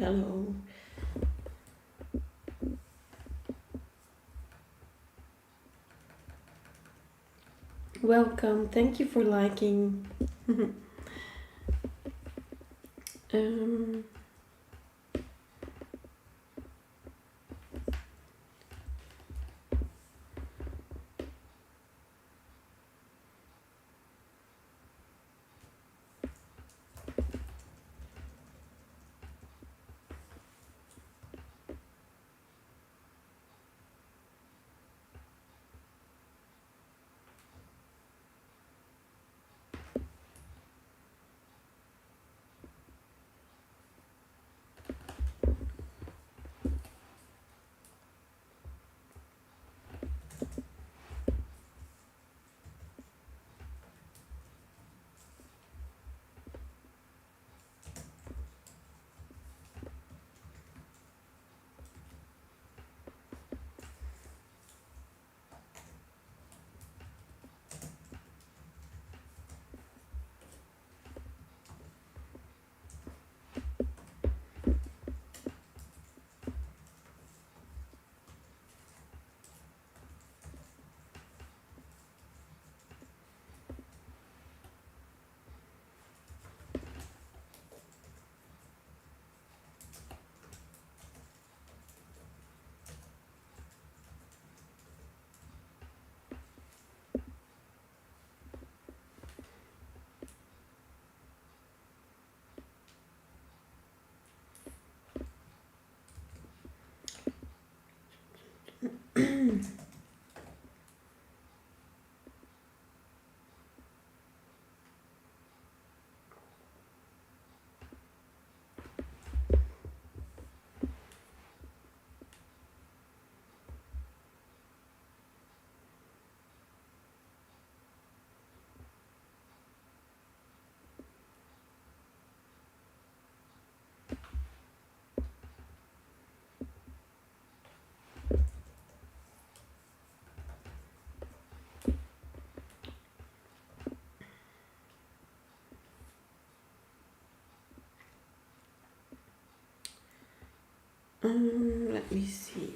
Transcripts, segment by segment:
hello. Welcome. Thank you for liking. um, let me see.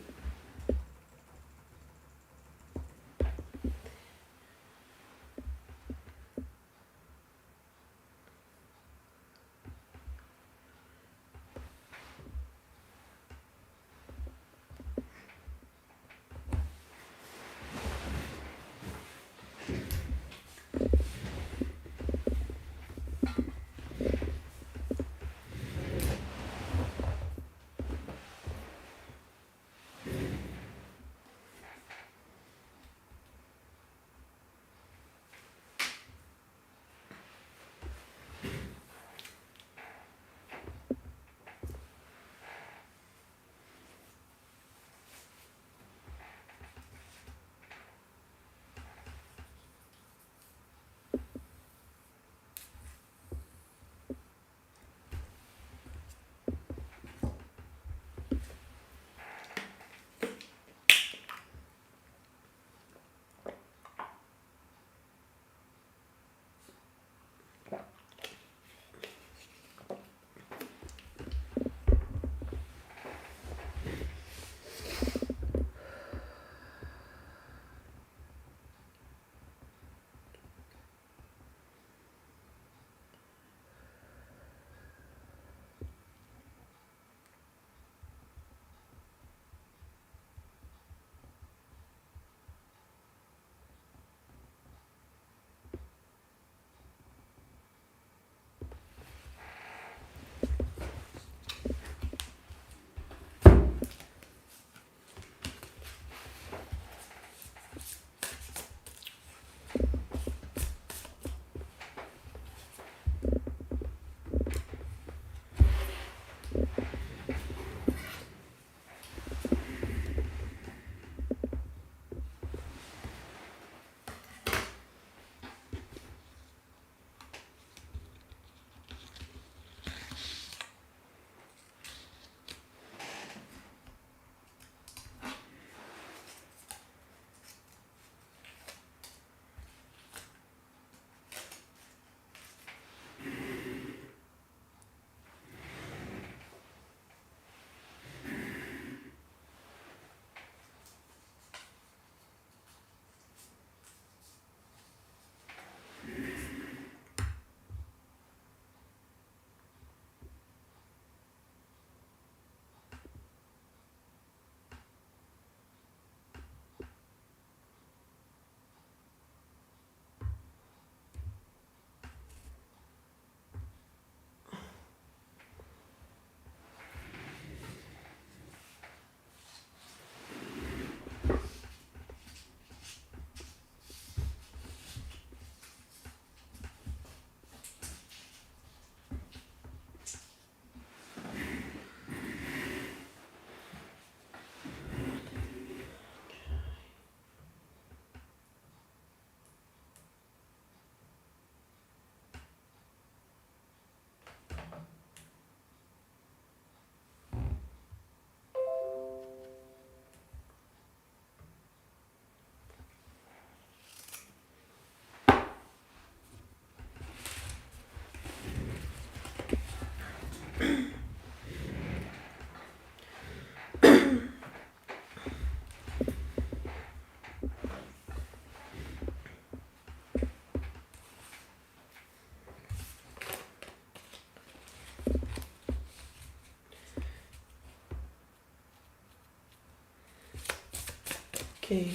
Okay.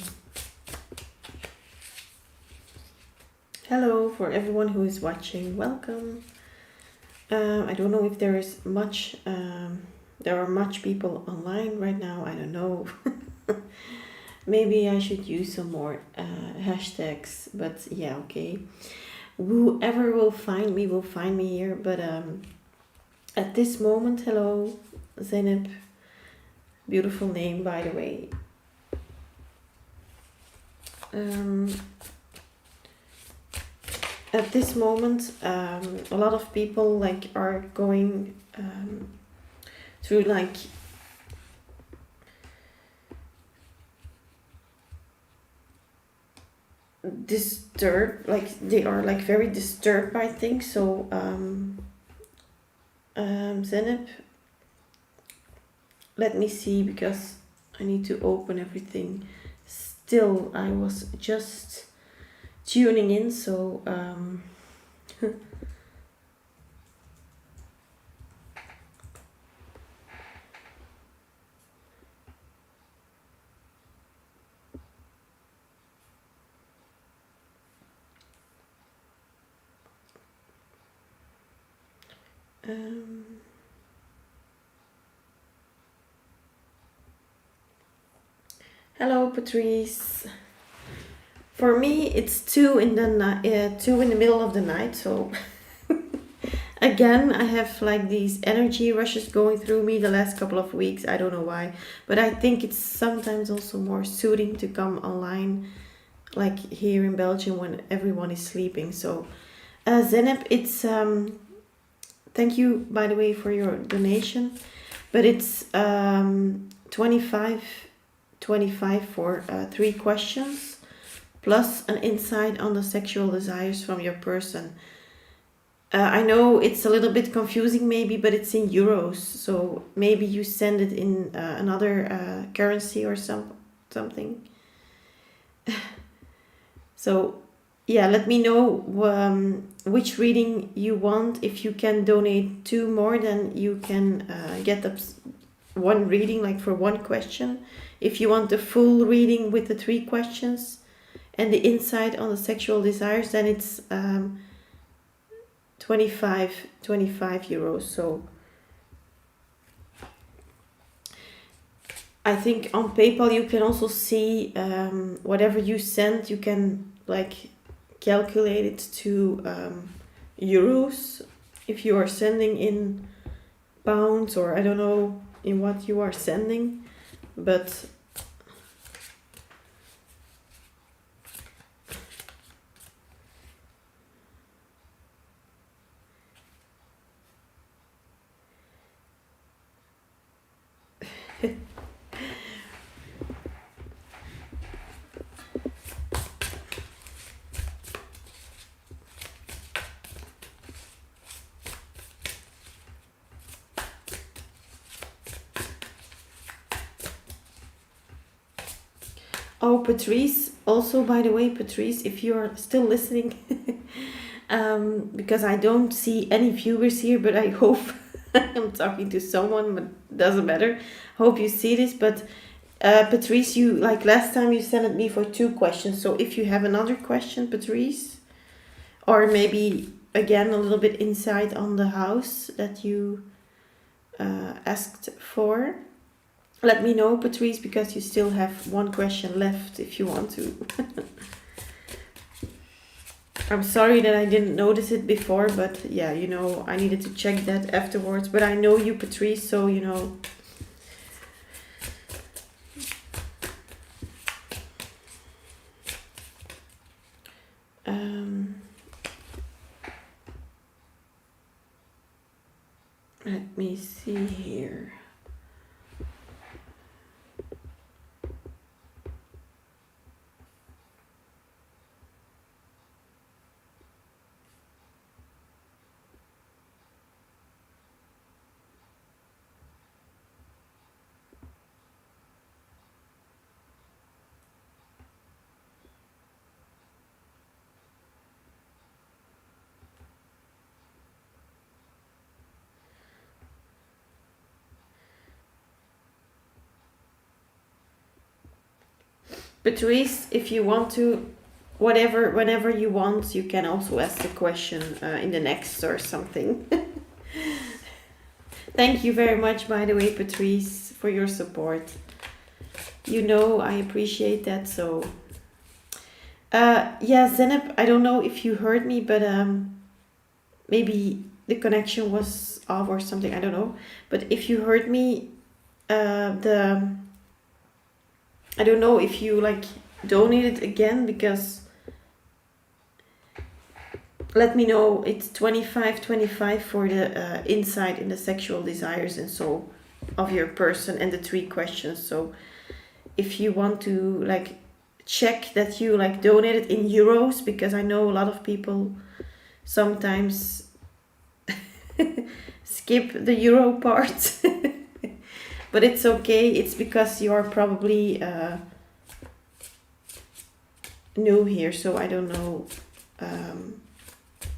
Hello for everyone who is watching. Welcome. I don't know if there is much. There are much people online right now. I don't know. Maybe I should use some more hashtags. But yeah, okay. Whoever will find me here. But at this moment, hello, Zeynep. Beautiful name, by the way. At this moment, a lot of people like are going through like disturbed, like they are like very disturbed by things. So Zeynep, let me see, because I need to open everything. Still, I was just tuning in, so hello, Patrice. For me, it's 2 in the middle of the night. So again, I have like these energy rushes going through me the last couple of weeks. I don't know why, but I think it's sometimes also more soothing to come online, like here in Belgium when everyone is sleeping. So, Zeynep, it's thank you, by the way, for your donation, but it's 25 for 3 questions plus an insight on the sexual desires from your person. I know it's a little bit confusing maybe, but it's in euros, so maybe you send it in another currency or something. So yeah, let me know which reading you want. If you can donate 2 more, then you can get one reading, like for 1 question. If you want the full reading with the 3 questions and the insight on the sexual desires, then it's 25 euros. So I think on PayPal you can also see whatever you send, you can like calculate it to euros if you are sending in pounds, or I don't know in what you are sending, but oh, Patrice, also, by the way, Patrice, if you're still listening, because I don't see any viewers here, but I hope I'm talking to someone, but doesn't matter. Hope you see this, but Patrice, you, like last time you sent it me for 2 questions, so if you have another question, Patrice, or maybe again a little bit insight on the house that you asked for, let me know, Patrice, because you still have 1 question left if you want to. I'm sorry that I didn't notice it before, but yeah, you know, I needed to check that afterwards. But I know you, Patrice, so you know. Let me see here. Patrice, if you want to, whenever you want, you can also ask the question in the next or something. Thank you very much, by the way, Patrice, for your support. You know I appreciate that. So, yeah, Zenep, I don't know if you heard me, but maybe the connection was off or something. I don't know. But if you heard me, the I don't know if you like donated again, because let me know. It's 25 for the insight in the sexual desires and so of your person and the 3 questions. So if you want to like check that you like donated in euros, because I know a lot of people sometimes skip the euro part. But it's okay. It's because you are probably new here, so I don't know.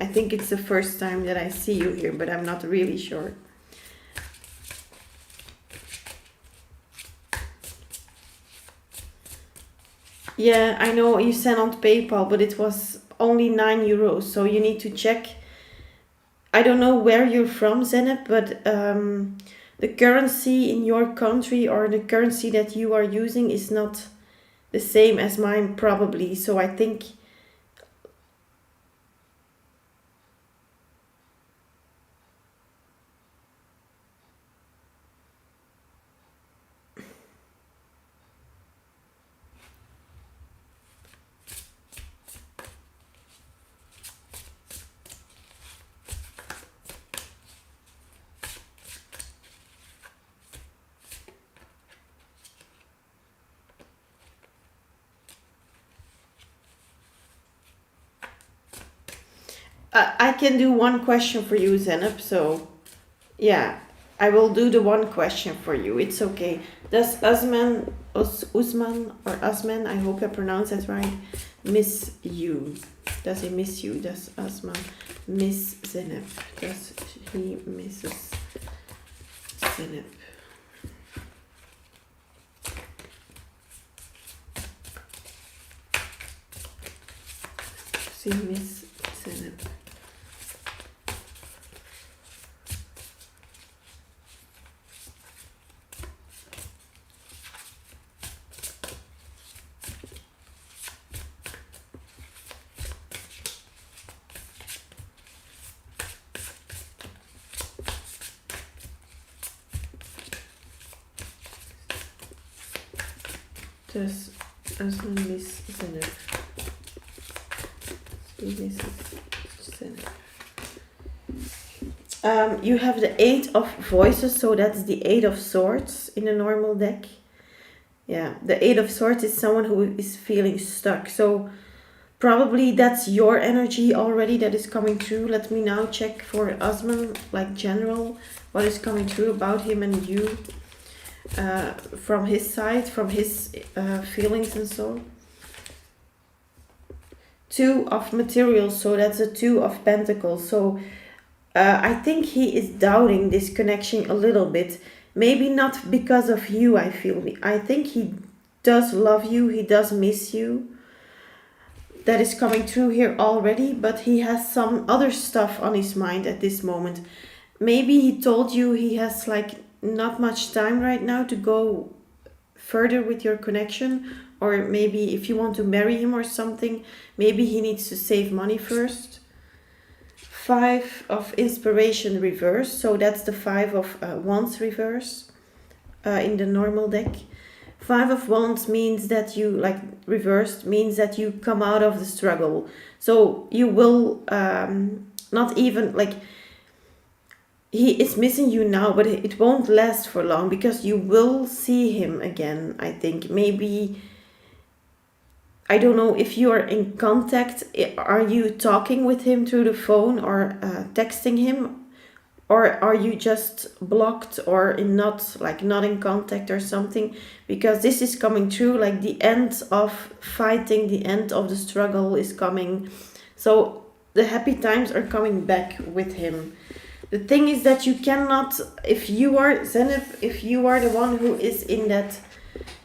I think it's the first time that I see you here, but I'm not really sure. Yeah, I know you sent on PayPal, but it was only 9 euros, so you need to check. I don't know where you're from, Zenep, but the currency in your country or the currency that you are using is not the same as mine, probably. So I think I can do one question for you, Zenep. So yeah, I will do the one question for you. It's okay. Does Usman or Usman, I hope I pronounce that right, miss you? Does he miss you? Does Usman miss Zenep? Does he misses Zenep? Does he miss Zenep? Does Usman miss Zenep? He misses Zenep. You have the 8 of voices, so that's the 8 of swords in a normal deck. Yeah, the 8 of swords is someone who is feeling stuck. So probably that's your energy already that is coming through. Let me now check for Usman, like general, what is coming through about him and you. From his side, from his feelings and so. 2 of materials, so that's a 2 of pentacles. So I think he is doubting this connection a little bit. Maybe not because of you, I feel. I think he does love you, he does miss you. That is coming through here already, but he has some other stuff on his mind at this moment. Maybe he told you he has like not much time right now to go further with your connection, or maybe if you want to marry him or something, maybe he needs to save money first. 5 of inspiration reverse, so that's the 5 of wands reverse in the normal deck. 5 of wands means that you, like reversed, means that you come out of the struggle. So you will not even like, he is missing you now, but it won't last for long because you will see him again, I think. Maybe, I don't know if you are in contact. Are you talking with him through the phone or texting him? Or are you just blocked or not in contact or something? Because this is coming through, like the end of fighting, the end of the struggle is coming. So the happy times are coming back with him. The thing is that you cannot, if you are Zenith, if you are the one who is in that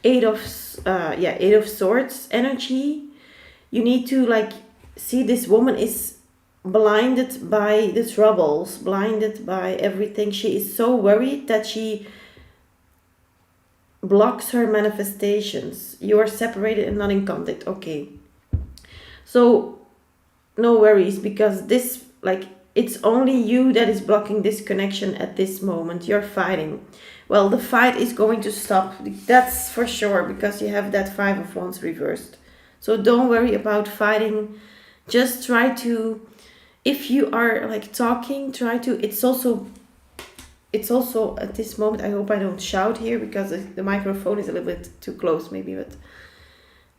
Eight of Swords energy. You need to like see this woman is blinded by the troubles, blinded by everything. She is so worried that she blocks her manifestations. You are separated and not in contact. Okay. So no worries, because this, like, it's only you that is blocking this connection at this moment. You're fighting. Well, the fight is going to stop. That's for sure, because you have that Five of Wands reversed. So don't worry about fighting. Just try to, if you are like talking, try to, it's also at this moment, I hope I don't shout here because the microphone is a little bit too close maybe, but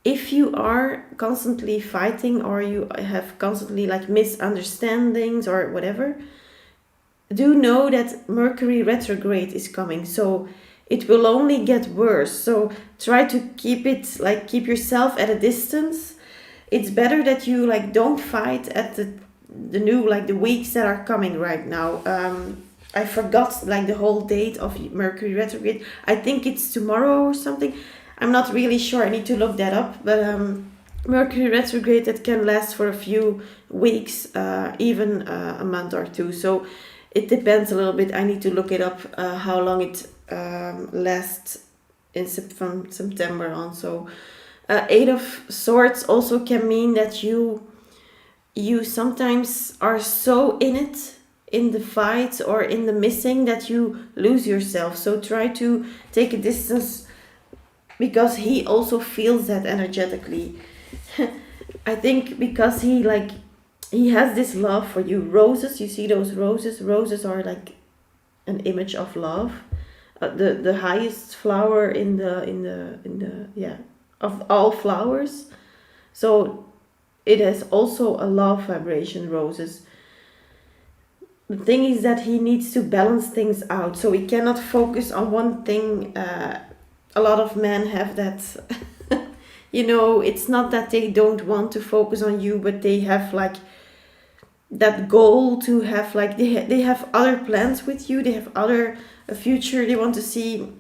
if you are constantly fighting or you have constantly like misunderstandings or whatever, do know that Mercury retrograde is coming, so it will only get worse. So try to keep yourself at a distance. It's better that you like don't fight at the new, like the weeks that are coming right now. I forgot like the whole date of Mercury retrograde. I think it's tomorrow or something. I'm not really sure. I need to look that up. But Mercury retrograde, that can last for a few weeks, even a month or two. So it depends a little bit. I need to look it up how long it lasts from September on. So Eight of Swords also can mean that you sometimes are so in it, in the fight or in the missing, that you lose yourself. So try to take a distance, because he also feels that energetically. I think because he has this love for you. Roses, you see those roses? Roses are like an image of love. The highest flower in the of all flowers. So it has also a love vibration, roses. The thing is that he needs to balance things out, so he cannot focus on one thing. A lot of men have that. It's not that they don't want to focus on you, but they have like that goal to have like they have other plans with you. They have a future. They want to see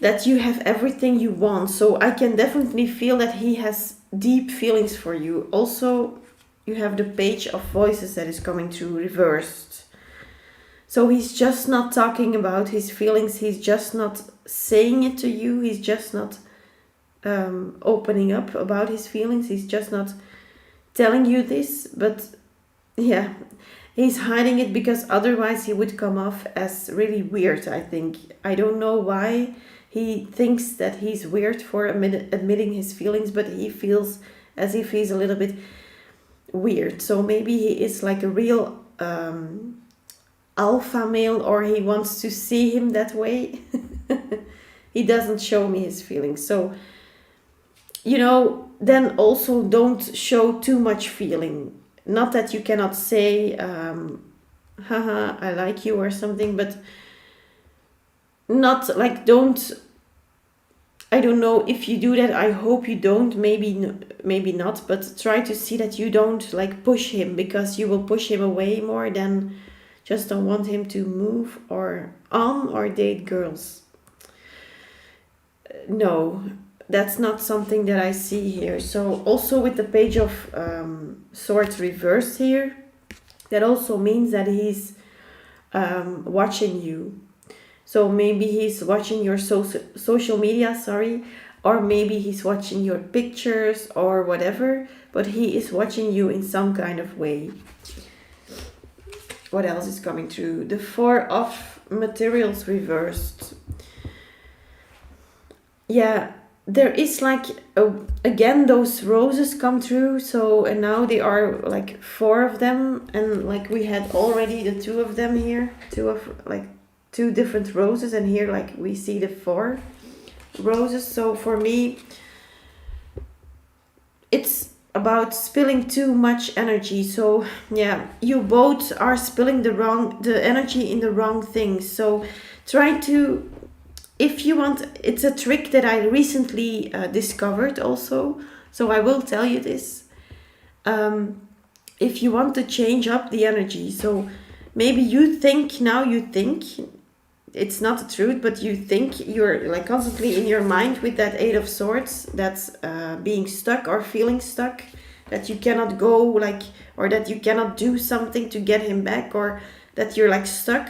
that you have everything you want. So I can definitely feel that he has deep feelings for you. Also, you have the Page of Voices that is coming through reversed. So he's just not talking about his feelings. He's just not saying it to you. He's just not opening up about his feelings. He's just not telling you this. But yeah, he's hiding it because otherwise he would come off as really weird, I think. I don't know why he thinks that he's weird for admitting his feelings, but he feels as if he's a little bit weird. So maybe he is like a real alpha male, or he wants to see him that way. He doesn't show me his feelings. So, then also don't show too much feeling. Not that you cannot say, haha, I like you or something, but not like I don't know if you do that. I hope you don't, maybe not, but try to see that you don't like push him, because you will push him away more than just don't want him to move or date girls. No, that's not something that I see here. So also with the Page of Swords reversed here, that also means that he's watching you. So maybe he's watching your social media, or maybe he's watching your pictures or whatever, but he is watching you in some kind of way. What else is coming through? The Four of Materials reversed. Yeah, there is like, again, those roses come through. So, and now they are like four of them. And like we had already the two of them here. Two different roses. And here like we see the four roses. So for me, it's about spilling too much energy. So yeah, you both are spilling the energy in the wrong things. So try to, if you want, it's a trick that I recently discovered also. So I will tell you this. If you want to change up the energy, so maybe you think it's not the truth, but you think you're like constantly in your mind with that Eight of Swords, that's being stuck or feeling stuck, that you cannot go like, or that you cannot do something to get him back, or that you're like stuck.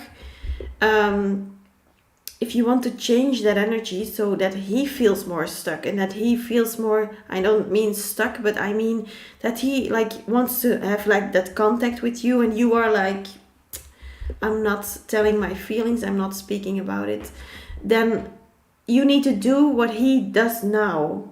If you want to change that energy so that he feels more stuck and that he feels more, I don't mean stuck, but I mean that he like wants to have like that contact with you, and you are like, I'm not telling my feelings, I'm not speaking about it, then you need to do what he does now.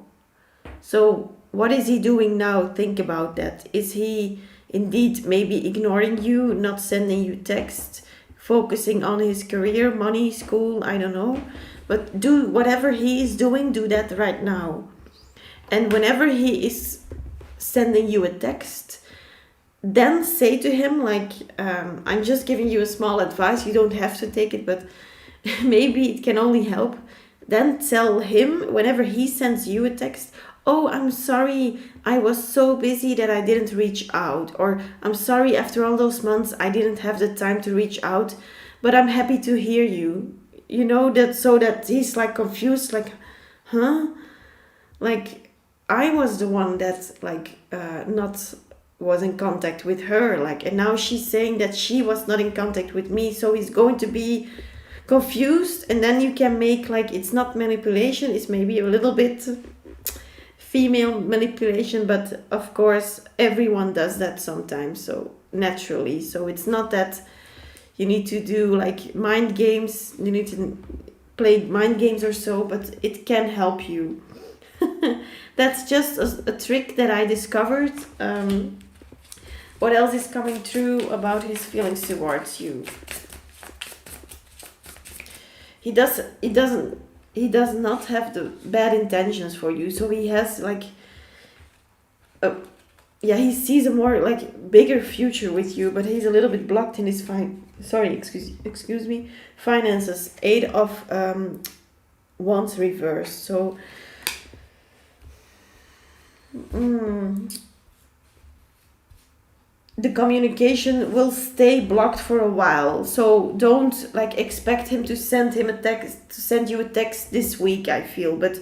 So what is he doing now? Think about that. Is he indeed maybe ignoring you, not sending you text, focusing on his career, money, school, I don't know. But do whatever he is doing, do that right now. And whenever he is sending you a text, then say to him like, I'm just giving you a small advice, you don't have to take it, but maybe it can only help. Then tell him whenever he sends you a text, oh, I'm sorry, I was so busy that I didn't reach out. Or I'm sorry, after all those months, I didn't have the time to reach out, but I'm happy to hear you. You know, that so that he's like confused, like, huh? Like, I was the one that like not was in contact with her, like, and now she's saying that she was not in contact with me, so he's going to be confused. And then you can make like, it's not manipulation, it's maybe a little bit female manipulation, but of course everyone does that sometimes, so naturally. So it's not that you need to do like mind games, you need to play mind games or so, but it can help you. That's just a trick that I discovered. What else is coming through about his feelings towards you? He does not have the bad intentions for you. So he has like, he sees a more like bigger future with you, but he's a little bit blocked in his excuse me, finances. Eight of Wands reverse. So the communication will stay blocked for a while. So don't like expect him to send you a text this week, I feel, but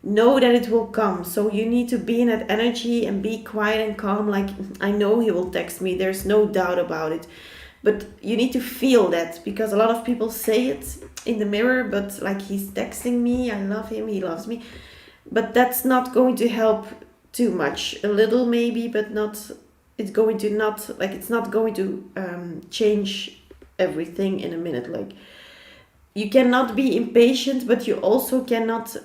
know that it will come. So you need to be in that energy and be quiet and calm. Like, I know he will text me, there's no doubt about it, but you need to feel that, because a lot of people say it in the mirror, but like, he's texting me, I love him, he loves me, but that's not going to help too much. A little maybe, but not, it's not going to change everything in a minute. Like, you cannot be impatient, but you also cannot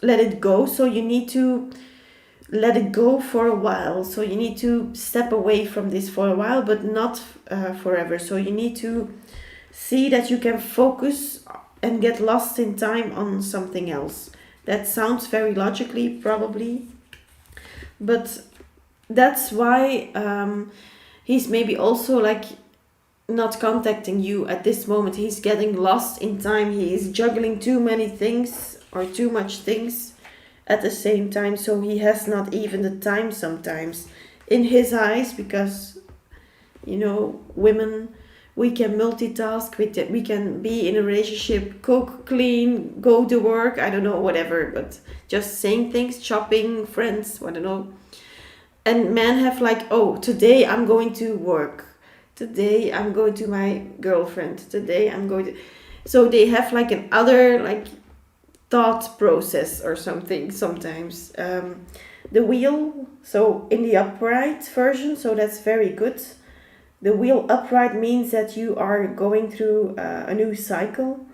let it go. So you need to let it go for a while. So you need to step away from this for a while, but not forever. So you need to see that you can focus and get lost in time on something else. That sounds very logically, probably, but that's why he's maybe also like not contacting you at this moment. He's getting lost in time. He is juggling too many things or too much things at the same time. So he has not even the time sometimes in his eyes, because, you know, women, we can multitask, we can be in a relationship, cook, clean, go to work, I don't know, whatever, but just saying things, shopping, friends, I don't know. And men have like, oh, today I'm going to work. Today I'm going to my girlfriend. Today I'm going to... So they have like an other like thought process or something sometimes. The wheel, so in the upright version, so that's very good. The wheel upright means that you are going through a new cycle.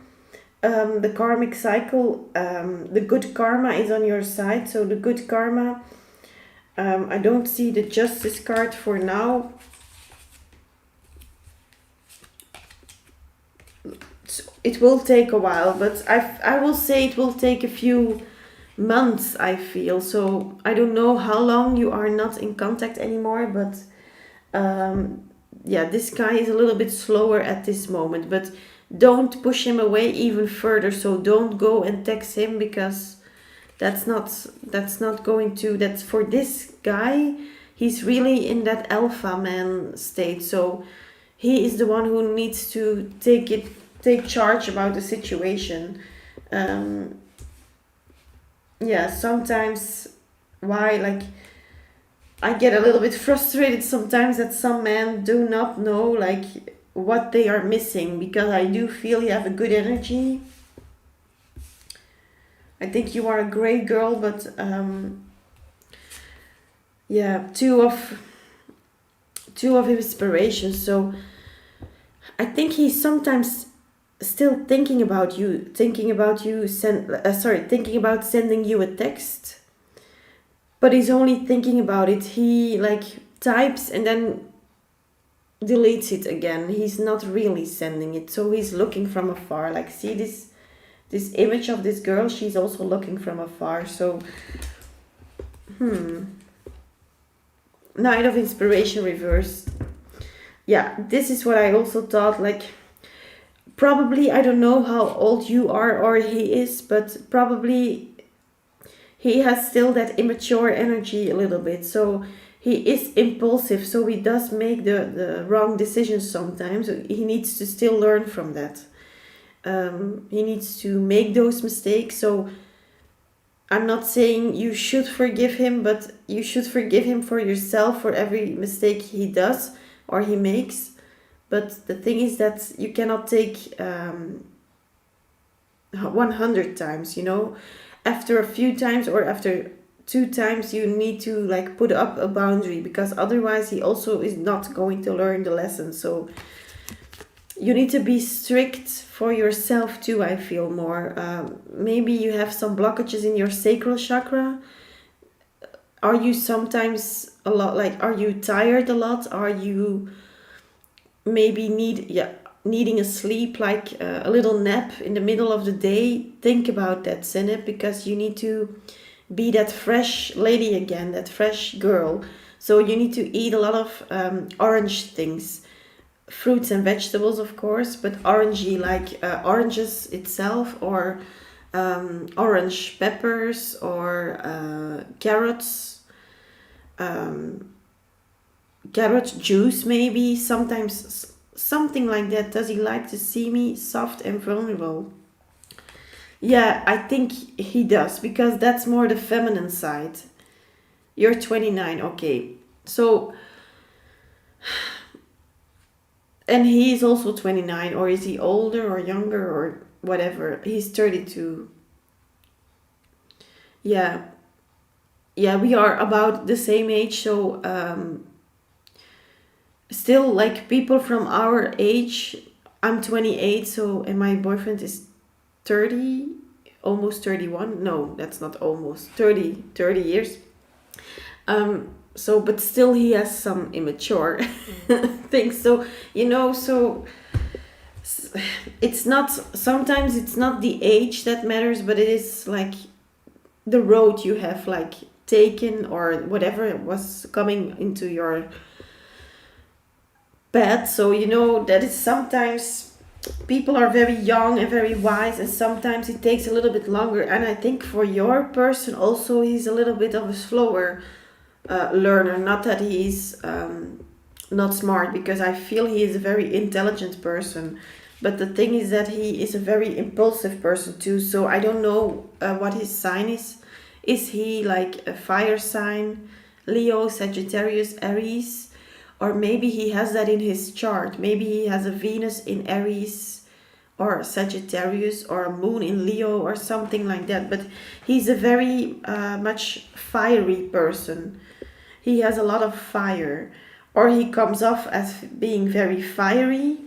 The karmic cycle, the good karma is on your side. So the good karma... I don't see the Justice card for now. It will take a while, but I will say it will take a few months, I feel. So I don't know how long you are not in contact anymore, but this guy is a little bit slower at this moment. But don't push him away even further. So don't go and text him, because that's not going to, that's for this guy, he's really in that alpha man state. So he is the one who needs to take it take charge about the situation. um yeah, sometimes, why, like, I get a little bit frustrated sometimes that some men do not know like what they are missing, because I do feel you have a good energy. I think you are a great girl, but yeah, two of inspiration. So I think he's sometimes still thinking about sending you a text, but he's only thinking about it. He like types and then deletes it again. He's not really sending it, so he's looking from afar. Like, see this image of this girl, she's also looking from afar. So Knight of Inspiration reversed. Yeah, this is what I also thought. Like, probably, I don't know how old you are or he is, but probably he has still that immature energy a little bit. So he is impulsive, so he does make the wrong decisions sometimes. He needs to still learn from that. He needs to make those mistakes. So I'm not saying you should forgive him, but you should forgive him for yourself for every mistake he does or he makes. But the thing is that you cannot take 100 times, you know. After a few times or after 2 times, you need to like put up a boundary, because otherwise he also is not going to learn the lesson. So you need to be strict for yourself too, I feel more. Maybe you have some blockages in your sacral chakra. Are you sometimes a lot, like, are you tired a lot? Are you maybe needing a sleep, like a little nap in the middle of the day? Think about that, Zenep, because you need to be that fresh lady again, that fresh girl. So you need to eat a lot of orange things, fruits and vegetables, of course, but orangey, like oranges itself, or orange peppers, or carrots, carrot juice maybe, sometimes something like that. Does he like to see me soft and vulnerable? Yeah, I think he does, because that's more the feminine side. You're 29, okay. So, and he is also 29, or is he older or younger or whatever? He's 32. Yeah. Yeah, we are about the same age, so still, like, people from our age. I'm 28, so, and my boyfriend is 30, almost 31. No, that's not almost, 30 years. So, but still he has some immature things. So, so it's not, sometimes it's not the age that matters, but it is like the road you have like taken, or whatever was coming into your path. So that is sometimes people are very young and very wise, and sometimes it takes a little bit longer. And I think for your person also, he's a little bit of a slower learner. Not that he's not smart, because I feel he is a very intelligent person, but the thing is that he is a very impulsive person too. So I don't know what his sign is. Is he like a fire sign, Leo, Sagittarius, Aries? Or maybe he has that in his chart. Maybe he has a Venus in Aries or Sagittarius, or a moon in Leo, or something like that. But he's a very much fiery person. He has a lot of fire, or he comes off as being very fiery.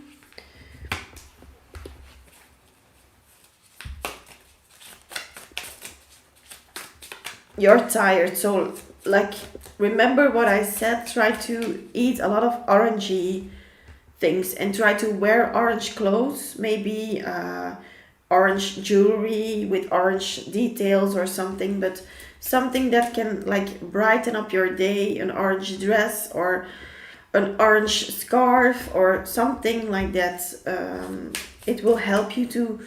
You're tired, so like, remember what I said. Try to eat a lot of orangey things, and try to wear orange clothes, maybe orange jewelry with orange details or something, but something that can like brighten up your day. An orange dress, or an orange scarf, or something like that. It will help you to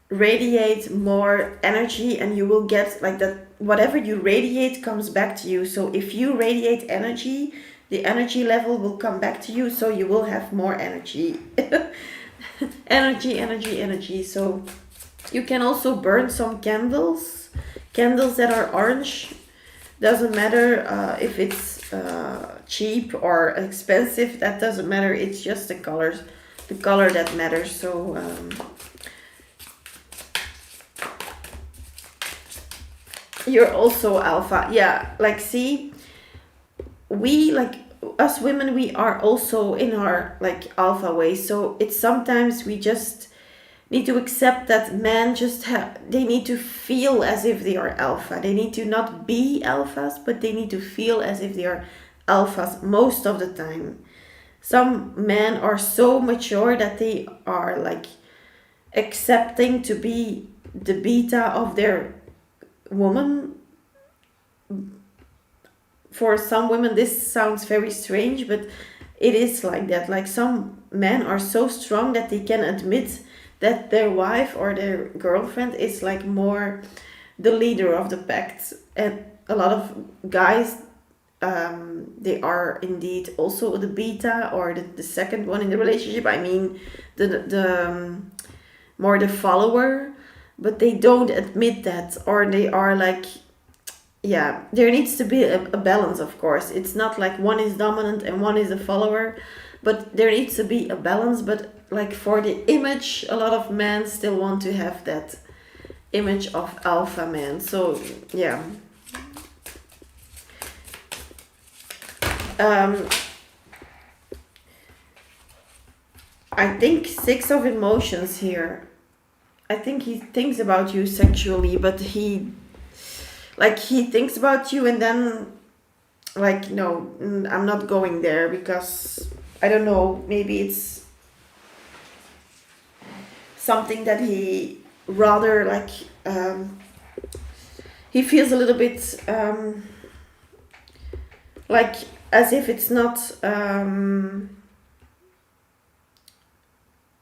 radiate more energy, and you will get like that. Whatever you radiate comes back to you. So if you radiate energy, the energy level will come back to you, so you will have more energy. Energy, energy, energy. So you can also burn some candles. Candles that are orange. Doesn't matter if it's cheap or expensive. That doesn't matter. It's just the colors. The color that matters. So you're also alpha. Yeah, like see, we like us women, we are also in our like alpha way. So it's sometimes we just need to accept that men just have, they need to feel as if they are alpha. They need to not be alphas, but they need to feel as if they are alphas most of the time. Some men are so mature that they are like accepting to be the beta of their woman. For some women this sounds very strange, but it is like that. Like some men are so strong that they can admit that their wife or their girlfriend is like more the leader of the pact. And a lot of guys, they are indeed also the beta or the second one in the relationship. I mean the more the follower, but they don't admit that, or they are like, yeah, there needs to be a balance, of course. It's not like one is dominant and one is a follower, but there needs to be a balance. But like for the image, a lot of men still want to have that image of alpha man. So yeah. I think six of emotions here. I think he thinks about you sexually, but he thinks about you and then like no, I'm not going there because I don't know, maybe it's something that he rather like he feels a little bit like as if it's not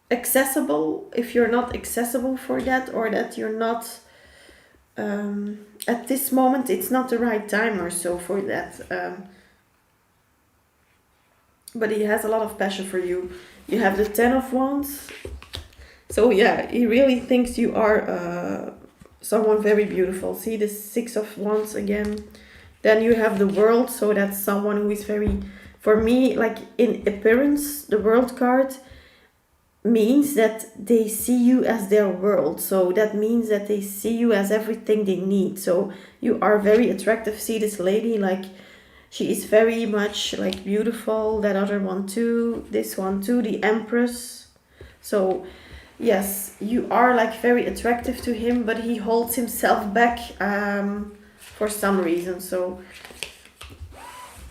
accessible, if you're not accessible for that, or that you're not at this moment it's not the right time or so for that. But he has a lot of passion for you. You have the 10 of Wands. So yeah, he really thinks you are someone very beautiful. See the 6 of Wands again. Then you have the World. So that's someone who is very, for me, like in appearance, the World card means that they see you as their world. So that means that they see you as everything they need. So you are very attractive. See this lady, like she is very much like beautiful. That other one too, this one too, the Empress. So yes, you are like very attractive to him, but he holds himself back for some reason. So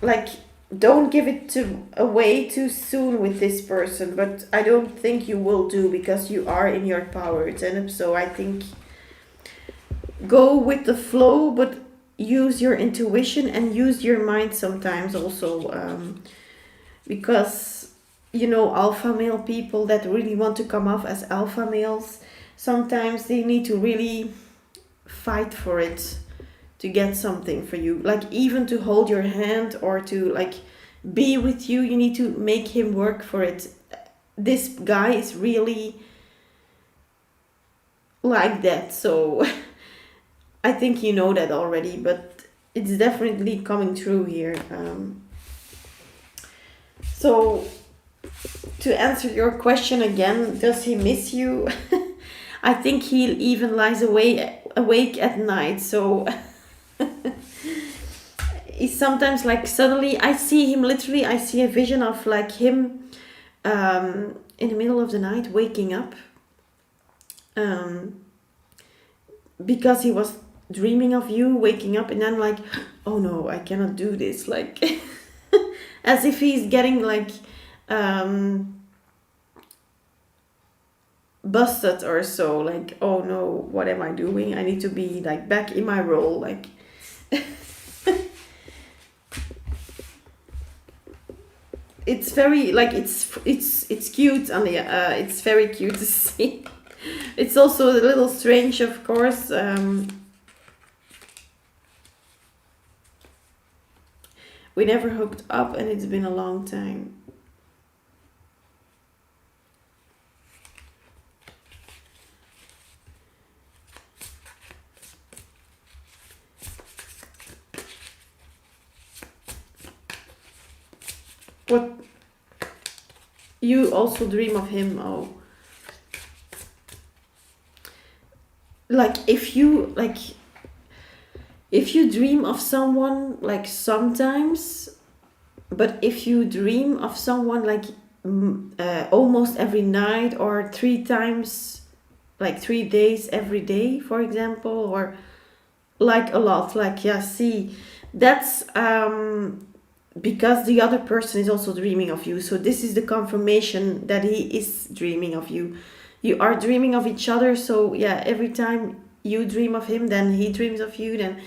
like don't give it away too soon with this person, but I don't think you will do because you are in your power, Teneb. So I think go with the flow, but use your intuition and use your mind sometimes also, because you know alpha male people that really want to come off as alpha males, sometimes they need to really fight for it to get something for you, like even to hold your hand or to like be with you, you need to make him work for it. This guy is really like that. So I think you know that already, but it's definitely coming through here. So to answer your question again, does he miss you? I think he even lies awake at night. So he's sometimes like suddenly I see him literally. I see a vision of like him in the middle of the night waking up because he was dreaming of you waking up, and then like, oh no, I cannot do this, like as if he's getting like busted or so, like, oh no, what am I doing? I need to be like back in my role, like it's very like it's cute on the it's very cute to see. It's also a little strange, of course. We never hooked up and it's been a long time. You also dream of him. Oh, like if you dream of someone like sometimes, but if you dream of someone like almost every night or 3 times, like 3 days every day, for example, or like a lot, like yeah, see, that's because the other person is also dreaming of you. So this is the confirmation that he is dreaming of you. You are dreaming of each other. So yeah, every time you dream of him, then he dreams of you. Then,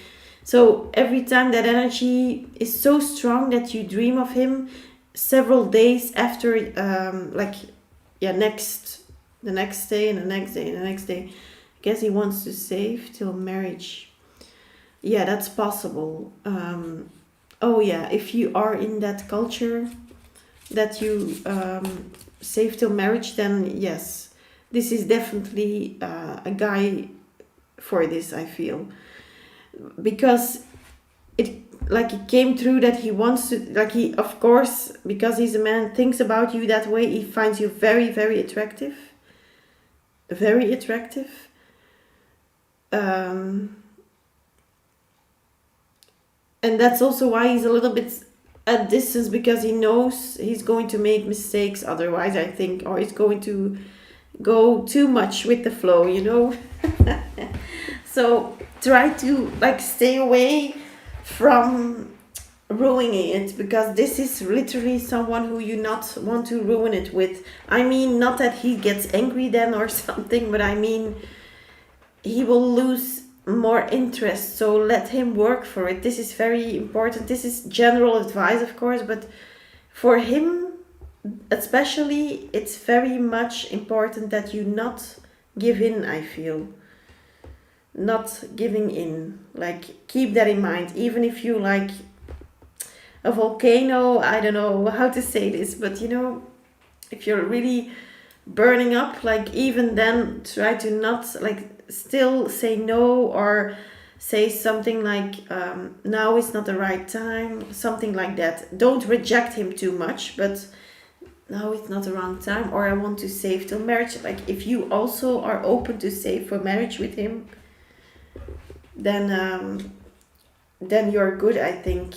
so every time that energy is so strong that you dream of him several days after, like yeah, the next day and the next day and the next day. I guess he wants to save till marriage. Yeah, that's possible. Oh yeah, if you are in that culture that you save till marriage, then yes, this is definitely a guy for this, I feel, because it like it came through that he wants to, like, he, of course, because he's a man, thinks about you that way. He finds you very, very attractive, very attractive. And that's also why he's a little bit at distance, because he knows he's going to make mistakes otherwise, I think, or he's going to go too much with the flow, you know. So try to like stay away from ruining it, because this is literally someone who you not want to ruin it with. I mean, not that he gets angry then or something, but I mean he will lose more interest. So let him work for it. This is very important. This is general advice, of course, but for him especially, it's very much important that you not give in, I feel. Not giving in. Like, keep that in mind. Even if you like a volcano, I don't know how to say this, but you know, if you're really burning up, like, even then try to not like still say no, or say something like now is not the right time, something like that. Don't reject him too much, but now it's not the wrong time, or I want to save till marriage. Like, if you also are open to save for marriage with him, then you're good, I think.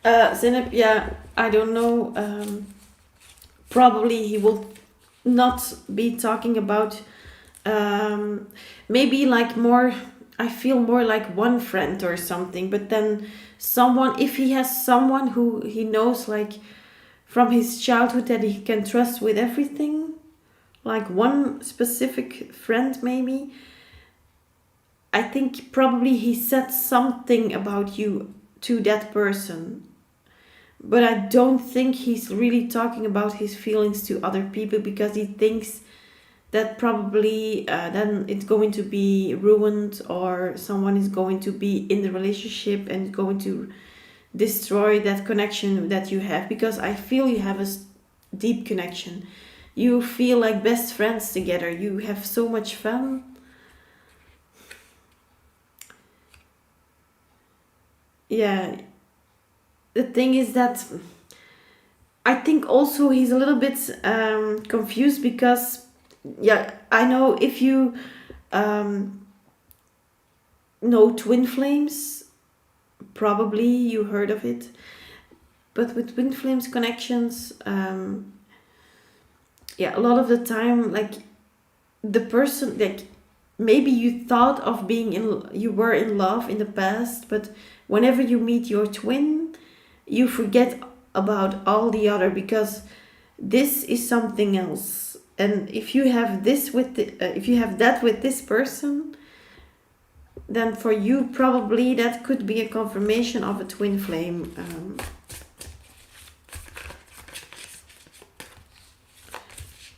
Zineb, yeah, I don't know. Probably he will not be talking about maybe like more, I feel more like one friend or something, but then someone, if he has someone who he knows like from his childhood that he can trust with everything, like one specific friend maybe, I think probably he said something about you to that person, but I don't think he's really talking about his feelings to other people, because he thinks that probably then it's going to be ruined, or someone is going to be in the relationship and going to destroy that connection that you have, because I feel you have a deep connection. You feel like best friends together. You have so much fun. Yeah, the thing is that I think also he's a little bit confused, because yeah, I know if you know twin flames, probably you heard of it, but with twin flames connections, yeah, a lot of the time, like, the person, like, maybe you thought of being in, you were in love in the past, but whenever you meet your twin, you forget about all the other, because this is something else. And if you have this with if you have that with this person, then for you probably that could be a confirmation of a twin flame.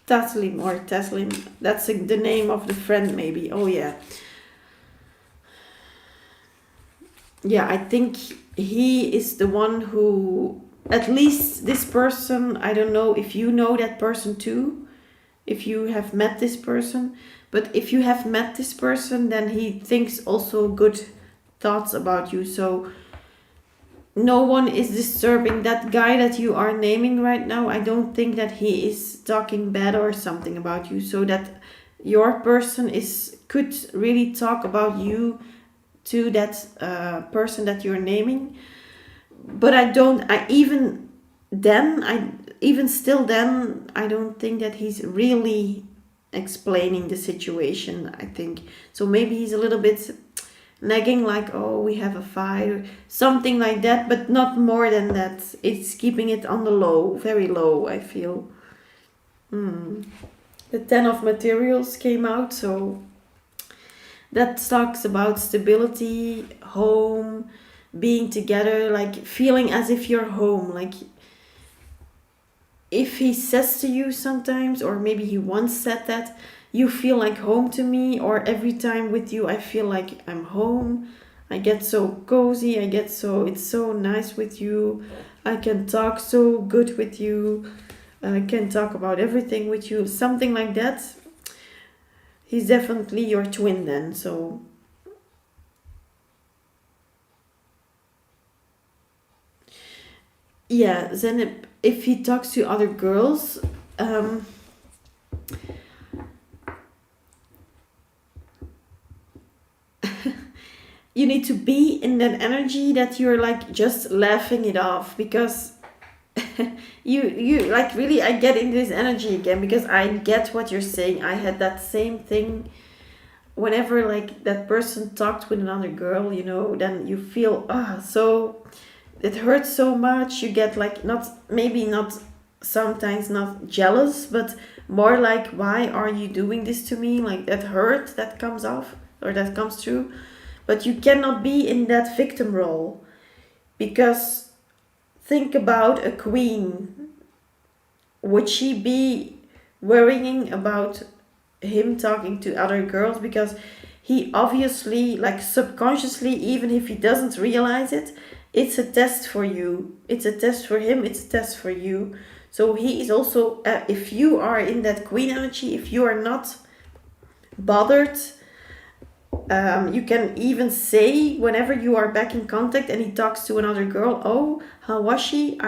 Taslim or Taslim, that's the name of the friend maybe. Oh yeah. Yeah, I think he is the one who, at least this person, I don't know if you know that person too, if you have met this person. But if you have met this person, then he thinks also good thoughts about you. So no one is disturbing that guy that you are naming right now. I don't think that he is talking bad or something about you. So that your person is could really talk about you to that person that you're naming. But I don't. I even then. I even still then. I don't think that he's really explaining the situation. I think so. Maybe he's a little bit nagging, like, oh, we have a fight or something like that, but not more than that. It's keeping it on the low, very low, I feel. The Ten of Materials came out, so that talks about stability, home, being together, like feeling as if you're home. Like if he says to you sometimes, or maybe he once said that, you feel like home to me, or every time with you I feel like I'm home. I get so cozy, it's so nice with you. I can talk so good with you. I can talk about everything with you, something like that. He's definitely your twin then. So yeah, then if he talks to other girls, um, you need to be in that energy that you're like just laughing it off, because you like really, I get in this energy again, because I get what you're saying. I had that same thing whenever like that person talked with another girl, then you feel so it hurts so much. You get like, not maybe not, sometimes not jealous, but more like, why are you doing this to me? Like that hurt that comes off, or that comes through. But you cannot be in that victim role, because think about a queen. Would she be worrying about him talking to other girls? Because he obviously, like subconsciously, even if he doesn't realize it, it's a test for you. It's a test for him, it's a test for you. So he is also, if you are in that queen energy, if you are not bothered, you can even say, whenever you are back in contact and he talks to another girl, oh, how was she?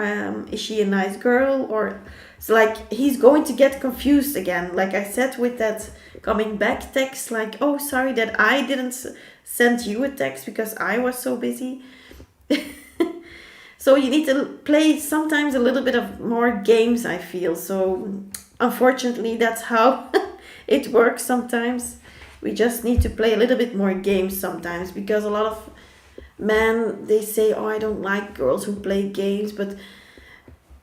Is she a nice girl? Or it's like he's going to get confused again. Like I said with that coming back text, like, oh, sorry that I didn't send you a text because I was so busy. So you need to play sometimes a little bit of more games, I feel. So unfortunately, that's how it works sometimes. We just need to play a little bit more games sometimes, because a lot of men, they say, oh, I don't like girls who play games, but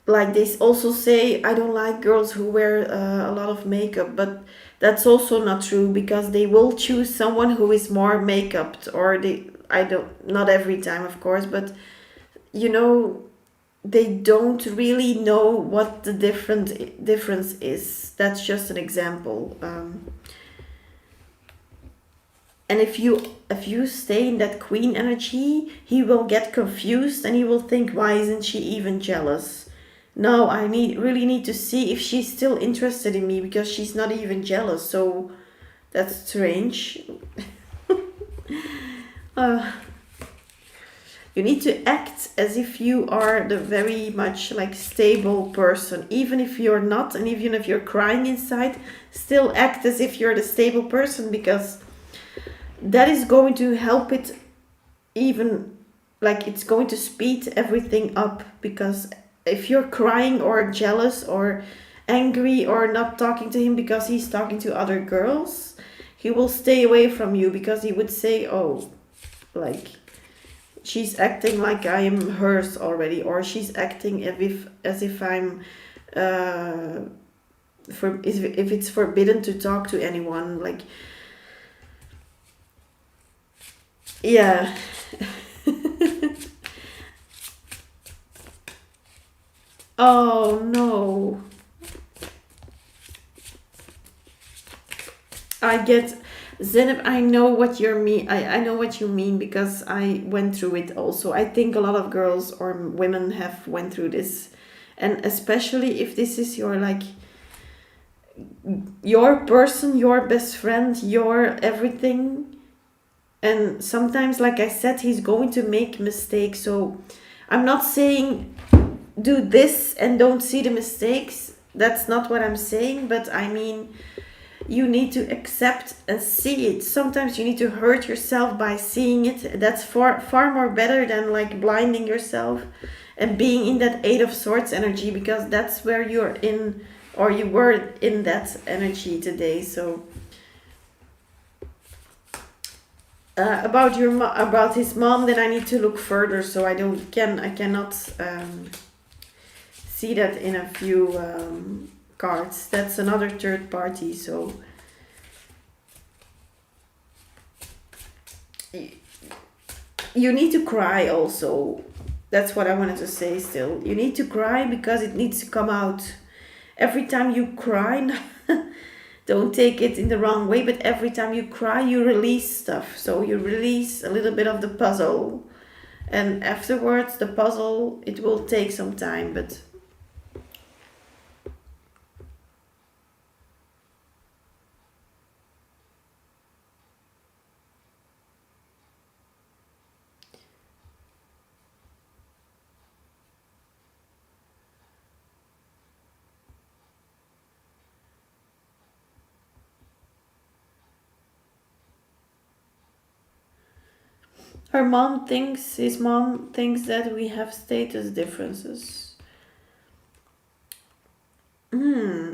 like they also say, I don't like girls who wear a lot of makeup, but that's also not true, because they will choose someone who is more makeup, or they, I don't, not every time of course, but they don't really know what the difference is. That's just an example. And if you stay in that queen energy, he will get confused and he will think, why isn't she even jealous? No, I really need to see if she's still interested in me, because she's not even jealous. So that's strange. uh, you need to act as if you are the very much like stable person, even if you're not, and even if you're crying inside, still act as if you're the stable person, because that is going to help it, even like it's going to speed everything up. Because if you're crying or jealous or angry or not talking to him because he's talking to other girls, he will stay away from you, because he would say, oh, like she's acting like I am hers already, or she's acting as if I'm for if it's forbidden to talk to anyone, like, yeah. Oh no. I get, Zenib, I know what you mean. I know what you mean, because I went through it also. I think a lot of girls or women have went through this. And especially if this is your like your person, your best friend, your everything. And sometimes, like I said, he's going to make mistakes. So I'm not saying do this and don't see the mistakes. That's not what I'm saying. But I mean, you need to accept and see it. Sometimes you need to hurt yourself by seeing it. That's far more better than like blinding yourself and being in that Eight of Swords energy, because that's where you're in, or you were in that energy today. So about his mom, then I need to look further. So I cannot see that in a few cards. That's another third party. So you need to cry also. That's what I wanted to say still. You need to cry because it needs to come out. Every time you cry, don't take it in the wrong way, but every time you cry, you release stuff. So you release a little bit of the puzzle. And afterwards, the puzzle, it will take some time, but his mom thinks that we have status differences. Hmm.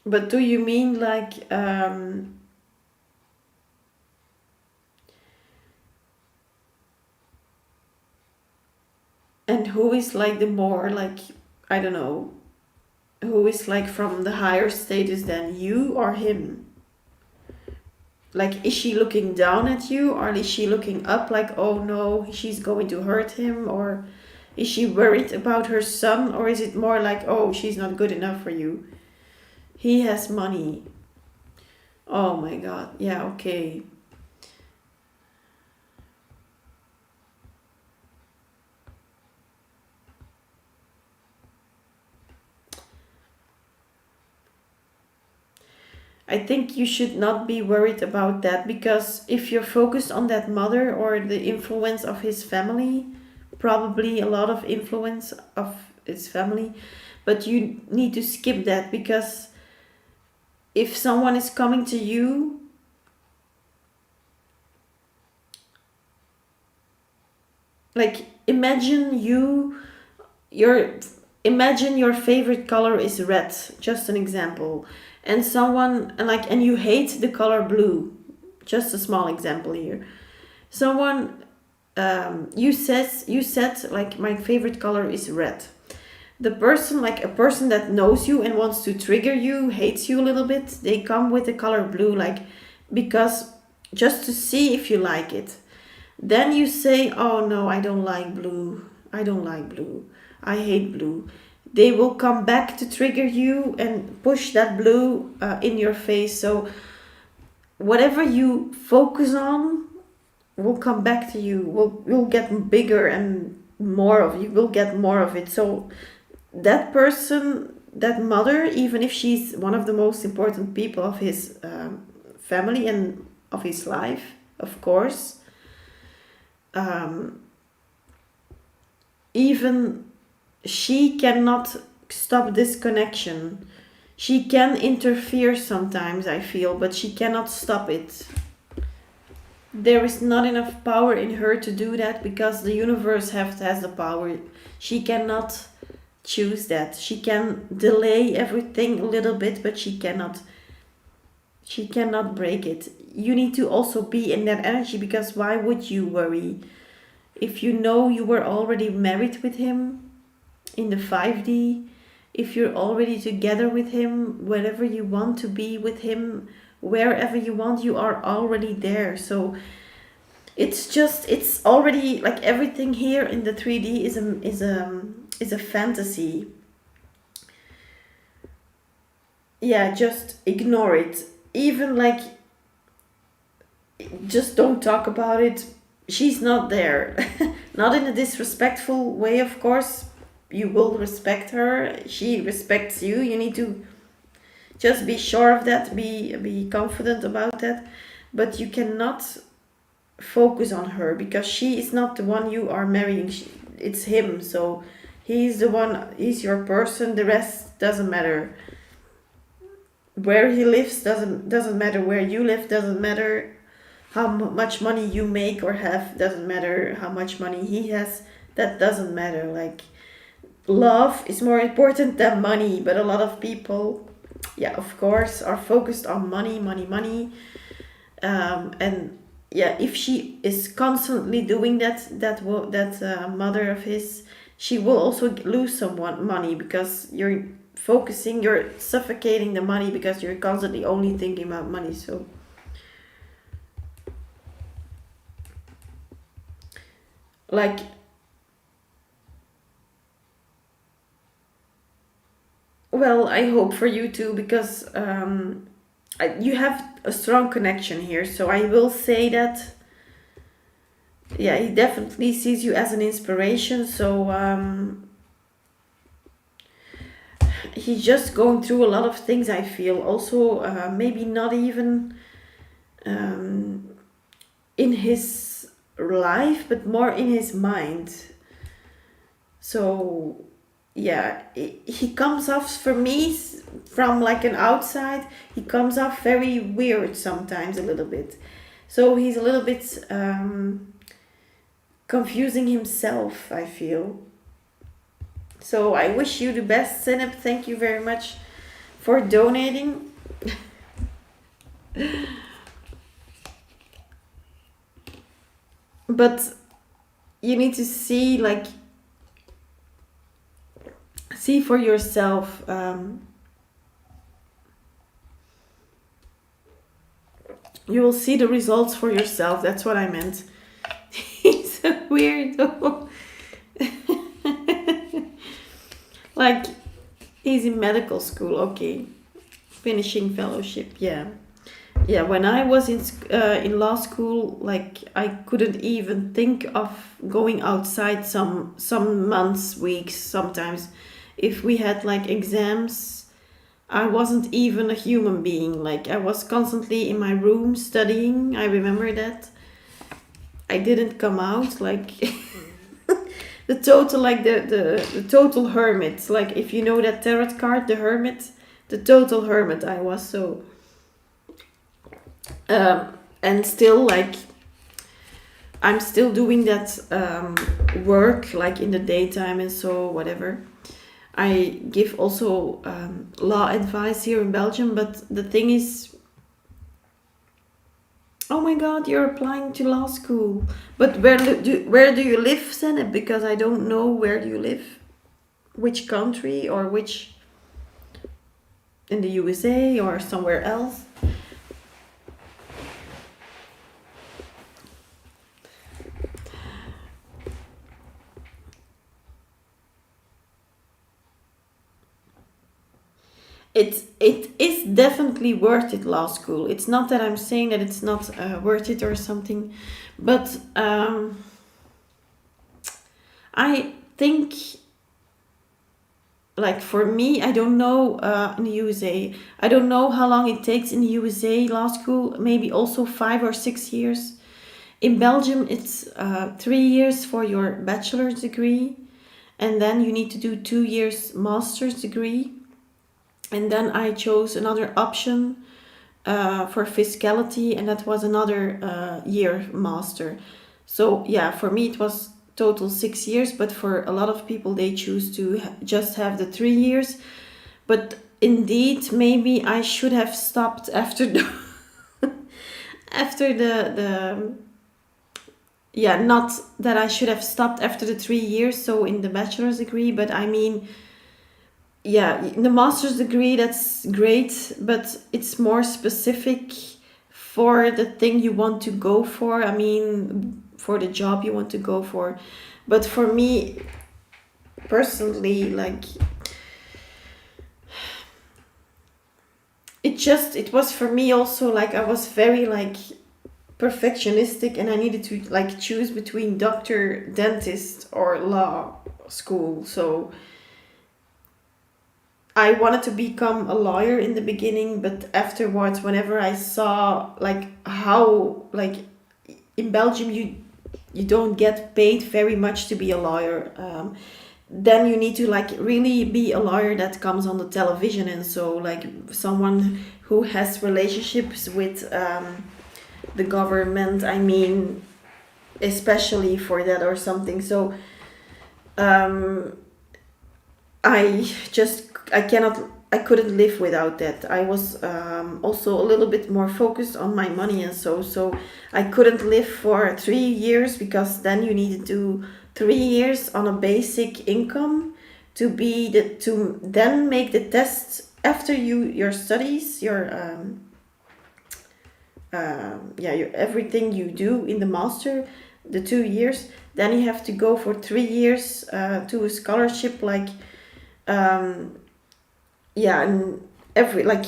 But do you mean like and who is like the more like, I don't know, who is like from the higher status than you or him? Like, is she looking down at you, or is she looking up like, oh no, she's going to hurt him? Or is she worried about her son? Or is it more like, oh, she's not good enough for you? He has money. Oh my god. Yeah, okay. I think you should not be worried about that, because if you're focused on that mother or the influence of his family, probably a lot of influence of his family, but you need to skip that, because if someone is coming to you, like your imagine your favorite color is red, just an example, and someone and you hate the color blue, just a small example here. Someone you said like my favorite color is red. The person, like a person that knows you and wants to trigger you, hates you a little bit, they come with the color blue, like, because just to see if you like it. Then you say, oh no, I don't like blue. I don't like blue. I hate blue. They will come back to trigger you and push that blue in your face. So whatever you focus on will come back to you. Will get bigger and more of you will get more of it. So that person, that mother, even if she's one of the most important people of his family and of his life, of course, um, even she cannot stop this connection. She can interfere sometimes, I feel, but she cannot stop it. There is not enough power in her to do that, because the universe has the power. She cannot choose that. She can delay everything a little bit, but she cannot break it. You need to also be in that energy, because why would you worry if you know you were already married with him in the 5D, if you're already together with him, wherever you want to be with him, wherever you want, you are already there. So it's already like everything here in the 3D is a fantasy. Yeah, just ignore it. Even like, just don't talk about it. She's not there. Not in a disrespectful way, of course. you will respect her, she respects you. You need to just be sure of that, be confident about that. But you cannot focus on her because she is not the one you are marrying. It's him. So he's the one, he's your person. The rest doesn't matter. Where he lives doesn't matter. Where you live doesn't matter. How much money you make or have doesn't matter. How much money he has, that doesn't matter. Like, love is more important than money. But a lot of people, yeah, of course, are focused on money, money, money. And yeah, if she is constantly doing that mother of his, she will also lose someone money, because you're suffocating the money because you're constantly only thinking about money. So like, well, I hope for you too, because you have a strong connection here. So I will say that, yeah, he definitely sees you as an inspiration. So he's just going through a lot of things, I feel. Also, maybe not even um, in his life, but more in his mind. So yeah, he comes off, for me, from like an outside, he comes off very weird sometimes, a little bit. So he's a little bit confusing himself, I feel. So I wish you the best, Zeneb. Thank you very much for donating. But you need to see for yourself. You will see the results for yourself. That's what I meant. He's a weirdo. Like, he's in medical school. Okay, finishing fellowship. Yeah. Yeah, when I was in law school, like, I couldn't even think of going outside some months, weeks, sometimes. If we had like exams, I wasn't even a human being. Like, I was constantly in my room studying. I remember that. I didn't come out, like, the total, like, the total hermit. Like, if you know that tarot card, the hermit, the total hermit I was. So and still, like, I'm still doing that work, like, in the daytime and so whatever. I give also law advice here in Belgium, but the thing is, oh my God, you're applying to law school. But where do you live, Seneb? Because I don't know, where do you live? Which country, or which, in the USA or somewhere else? It is definitely worth it, law school. It's not that I'm saying that it's not worth it or something, but I think, like, for me, I don't know, in the USA, I don't know how long it takes in the USA law school. Maybe also 5 or 6 years. In Belgium, it's 3 years for your bachelor's degree, and then you need to do 2 years master's degree. And then I chose another option for fiscality, and that was another year master. So yeah, for me it was total 6 years, but for a lot of people they choose to just have the 3 years. But indeed, maybe I should have stopped after the after the yeah, not that I should have stopped after the 3 years, so in the bachelor's degree, but I mean, yeah, the master's degree, that's great, but it's more specific for the thing you want to go for. I mean, for the job you want to go for. But for me personally, like, it was for me also, like, I was very, like, perfectionistic, and I needed to, like, choose between doctor, dentist, or law, school. So I wanted to become a lawyer in the beginning, but afterwards, whenever I saw like how like in Belgium you don't get paid very much to be a lawyer. Then you need to like really be a lawyer that comes on the television, and so like someone who has relationships with the government. I mean, especially for that or something. So um, I cannot, I couldn't live without that. I was also a little bit more focused on my money, and so I couldn't live for 3 years, because then you needed to 3 years on a basic income to be to then make the test after your studies, your everything you do in the master, the 2 years. Then you have to go for 3 years to a scholarship, like um, and every like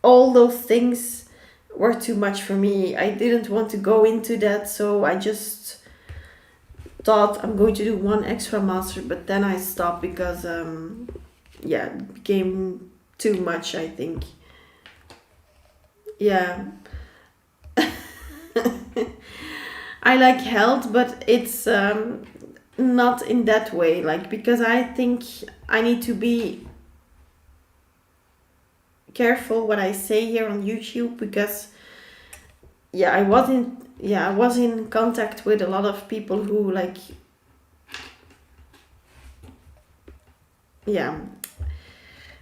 all those things were too much for me. I didn't want to go into that, so I just thought I'm going to do one extra master, but then I stopped because it became too much, I think. Yeah. I like health, but it's not in that way, like, because I think I need to be careful what I say here on YouTube, because I was in contact with a lot of people who like, yeah,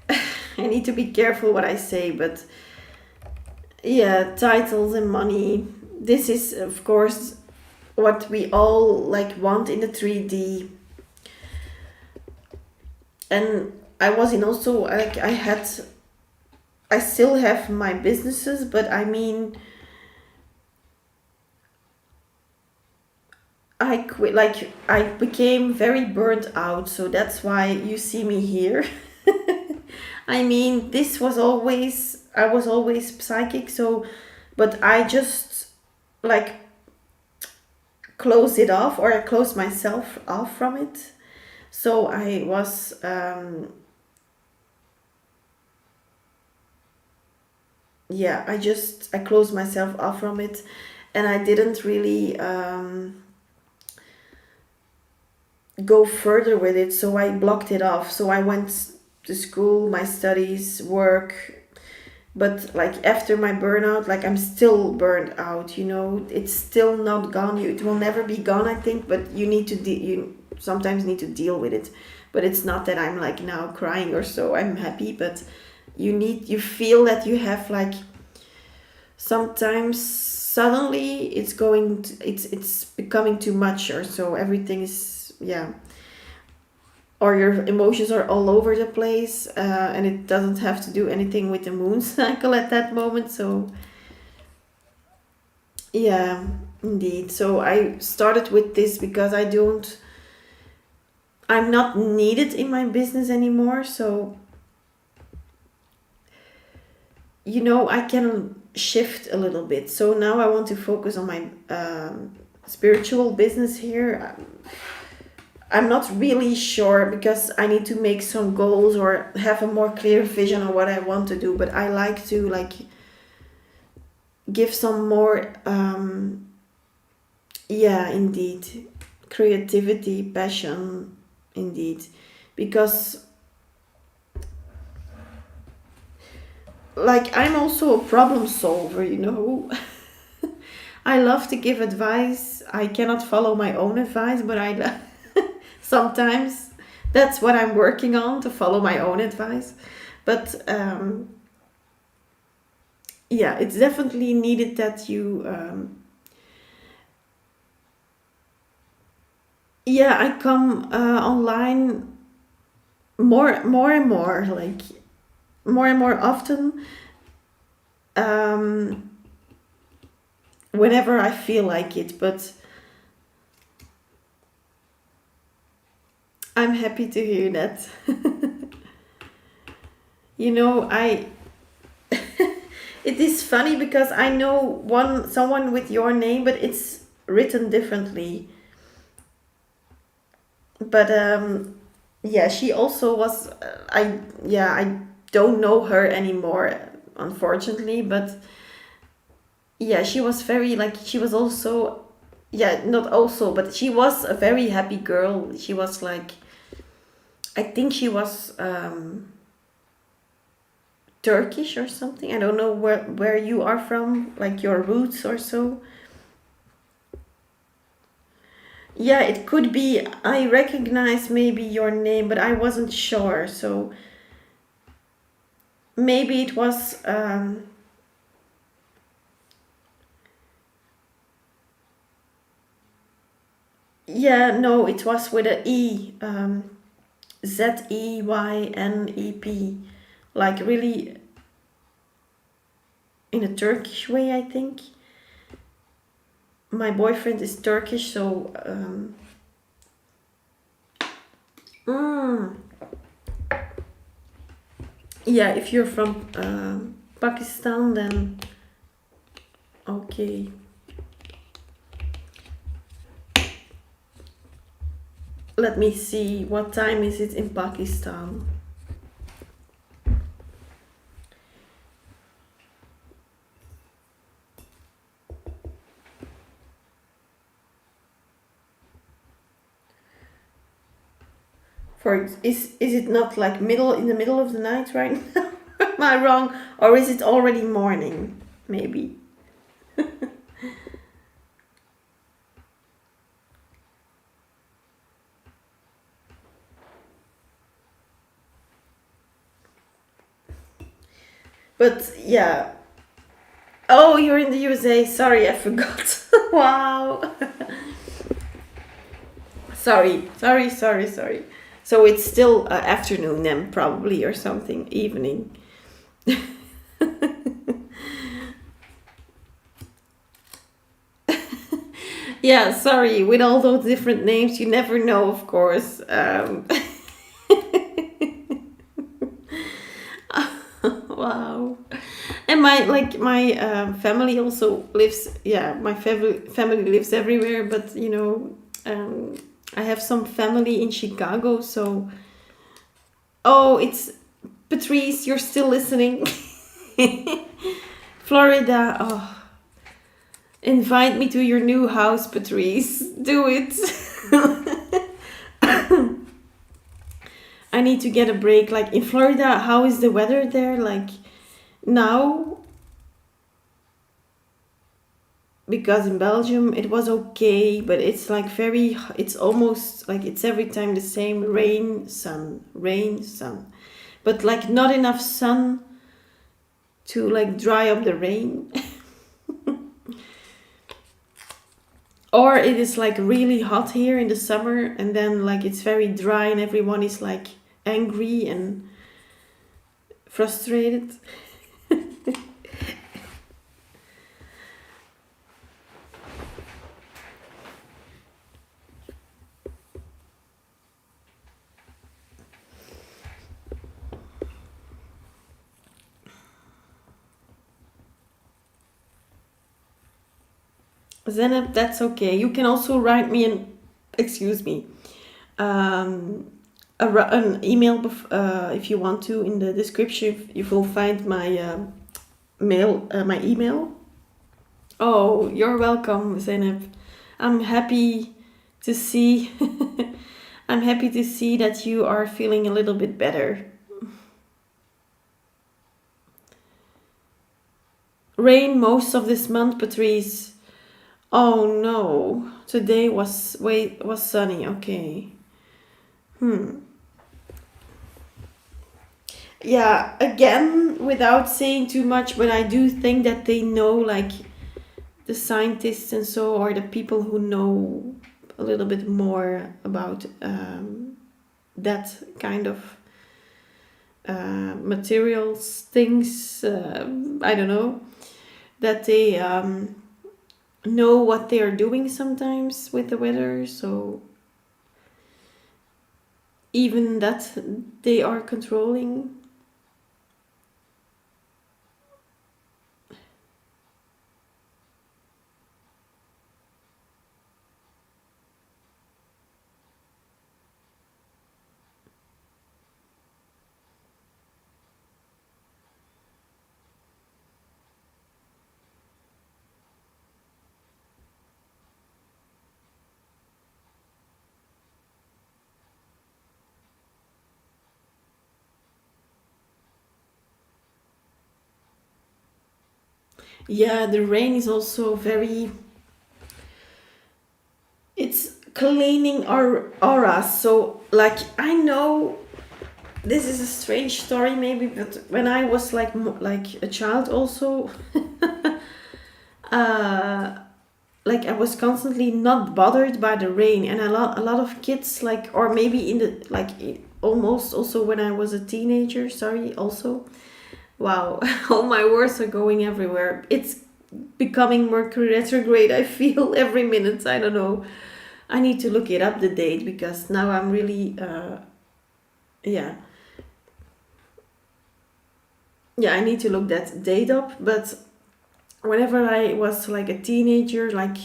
I need to be careful what I say, but yeah, titles and money. This is of course what we all like want in the 3D. And I was in also like I still have my businesses, but I mean I quit, like I became very burnt out, so that's why you see me here. I mean, this was always, I was always psychic, so but I just like closed it off, or I closed myself off from it. So I was I closed myself off from it, and I didn't really go further with it, so I blocked it off. So I went to school, my studies, work, but like after my burnout, like I'm still burned out, it's still not gone. It will never be gone, I think, but you need to you sometimes need to deal with it. But it's not that I'm like now crying or so. I'm happy, but you feel that you have like sometimes suddenly it's becoming too much, or so everything is, or your emotions are all over the place, and it doesn't have to do anything with the moon cycle at that moment. So yeah, indeed. So I started with this because I'm not needed in my business anymore. So I can shift a little bit. So now I want to focus on my spiritual business here. I'm not really sure, because I need to make some goals or have a more clear vision of what I want to do. But I like to like give some more, indeed, creativity, passion, indeed, because like I'm also a problem solver. I love to give advice. I cannot follow my own advice, but sometimes that's what I'm working on, to follow my own advice. But it's definitely needed that you I come online more and more, like more and more often, um, whenever I feel like it. But I'm happy to hear that. I it is funny because I know someone with your name, but it's written differently. But yeah, she also was. I don't know her anymore, unfortunately. But yeah, she was very like she was also, yeah, not also, but she was a very happy girl. She was like, I think she was Turkish or something. I don't know where you are from, like your roots or so. Yeah, it could be. I recognize maybe your name, but I wasn't sure. So maybe it was. Yeah, no, it was with a E. Zeynep. Like really in a Turkish way, I think. My boyfriend is Turkish, so. Mm, yeah, if you're from Pakistan, then okay. Let me see. What time is it in Pakistan? Is it not like middle in the middle of the night right now? Am I wrong, or is it already morning? Maybe. But yeah. Oh, you're in the USA. Sorry, I forgot. Wow. Sorry. So it's still afternoon then, probably, or something, evening. Yeah, sorry. With all those different names, you never know, of course. Wow. And my family also lives. Yeah, my family lives everywhere, but I have some family in Chicago. So, oh, it's Patrice. You're still listening. Florida. Oh, invite me to your new house, Patrice. Do it. I need to get a break. Like in Florida, how is the weather there? Like now, because in Belgium it was okay, but it's like it's almost like it's every time the same rain, sun. But like not enough sun to like dry up the rain. Or it is like really hot here in the summer and then like it's very dry and everyone is like angry and frustrated. Zenab, that's okay. You can also write me excuse me, um, an email if you want to. In the description, you will find my my email. Oh, you're welcome, Zenab. I'm happy to see. I'm happy to see that you are feeling a little bit better. Rain most of this month, Patrice. Oh no, today was sunny. Okay. Hmm. Yeah, again, without saying too much, but I do think that they know, like the scientists and so, or the people who know a little bit more about that kind of materials, things. I don't know that they know what they are doing sometimes with the weather. So even that they are controlling. Yeah, the rain is also very, it's cleaning our aura. So, like, I know this is a strange story, maybe, but when I was like a child, also, uh, like I was constantly not bothered by the rain, and a lot of kids, like, or maybe in the like almost also when I was a teenager. Sorry, also. Wow, all my words are going everywhere. It's becoming Mercury retrograde. I feel every minute. I don't know. I need to look it up the date because now I'm really yeah, yeah, I need to look that date up. But whenever I was like a teenager, like,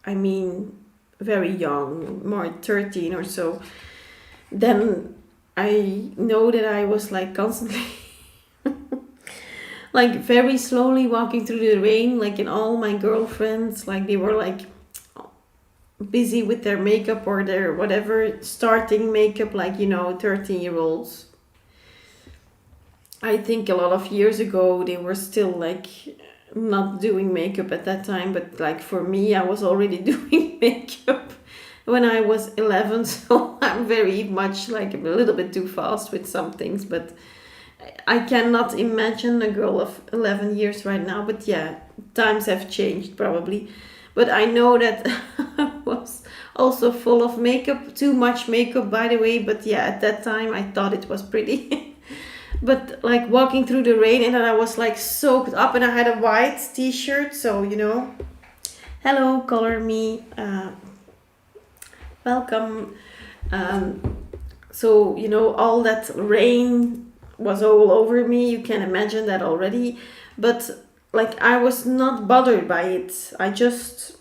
I mean, very young, more 13 or so, then I know that I was like constantly like very slowly walking through the rain, like, and all my girlfriends, like, they were like busy with their makeup or their whatever, starting makeup, like, 13-year-olds. I think a lot of years ago they were still like not doing makeup at that time, but like for me, I was already doing makeup when I was 11, so I'm very much like a little bit too fast with some things, but I cannot imagine a girl of 11 years right now. But yeah, times have changed probably. But I know that I was also full of makeup, too much makeup, by the way. But yeah, at that time I thought it was pretty. But like walking through the rain, and then I was like soaked up, and I had a white t-shirt, so hello, color me, welcome. So all that rain was all over me. You can imagine that already. But like I was not bothered by it. I just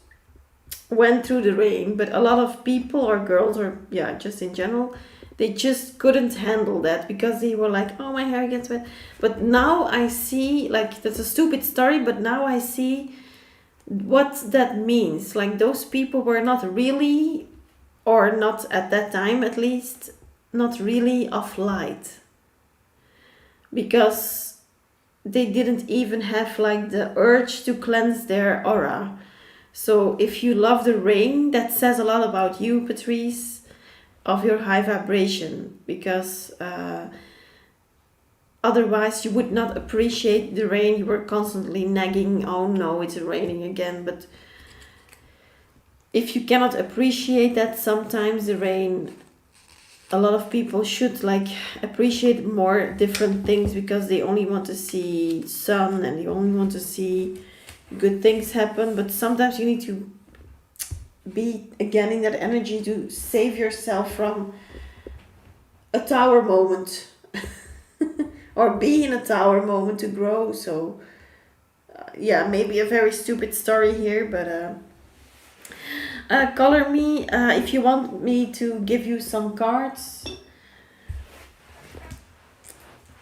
went through the rain. But a lot of people, or girls, or yeah, just in general, they just couldn't handle that because they were like, oh, my hair gets wet. But now I see, like, that's a stupid story, but now I see what that means. Like, those people were not really, or not at that time at least, not really of light, because they didn't even have like the urge to cleanse their aura. So if you love the rain, that says a lot about you, Patrice, of your high vibration, because otherwise you would not appreciate the rain. You were constantly nagging, oh no, it's raining again. But if you cannot appreciate that, sometimes the rain, a lot of people should like appreciate more different things, because they only want to see sun and they only want to see good things happen. But sometimes you need to be again in that energy to save yourself from a tower moment or be in a tower moment to grow. So yeah, maybe a very stupid story here, but color me if you want me to give you some cards.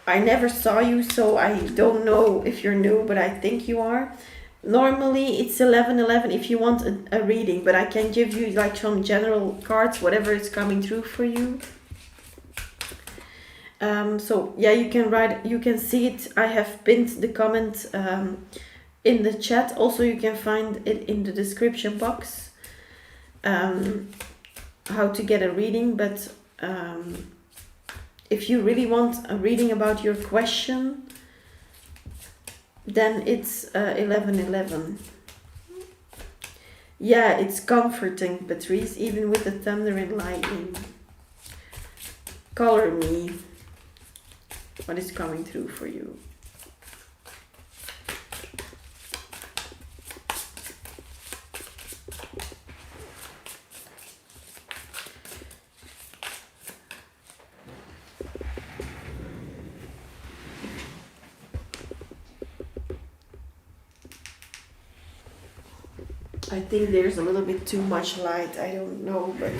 I never saw you, so I don't know if you're new, but I think you are. Normally it's 11:11 if you want a reading, but I can give you like some general cards, whatever is coming through for you. So yeah, you can write, you can see it. I have pinned the comment in the chat. Also, you can find it in the description box, how to get a reading. But if you really want a reading about your question, then it's 11:11. Yeah, it's comforting, Patrice, even with the thunder and lightning. Color me. What is coming through for you? I think there's a little bit too much light. I don't know, but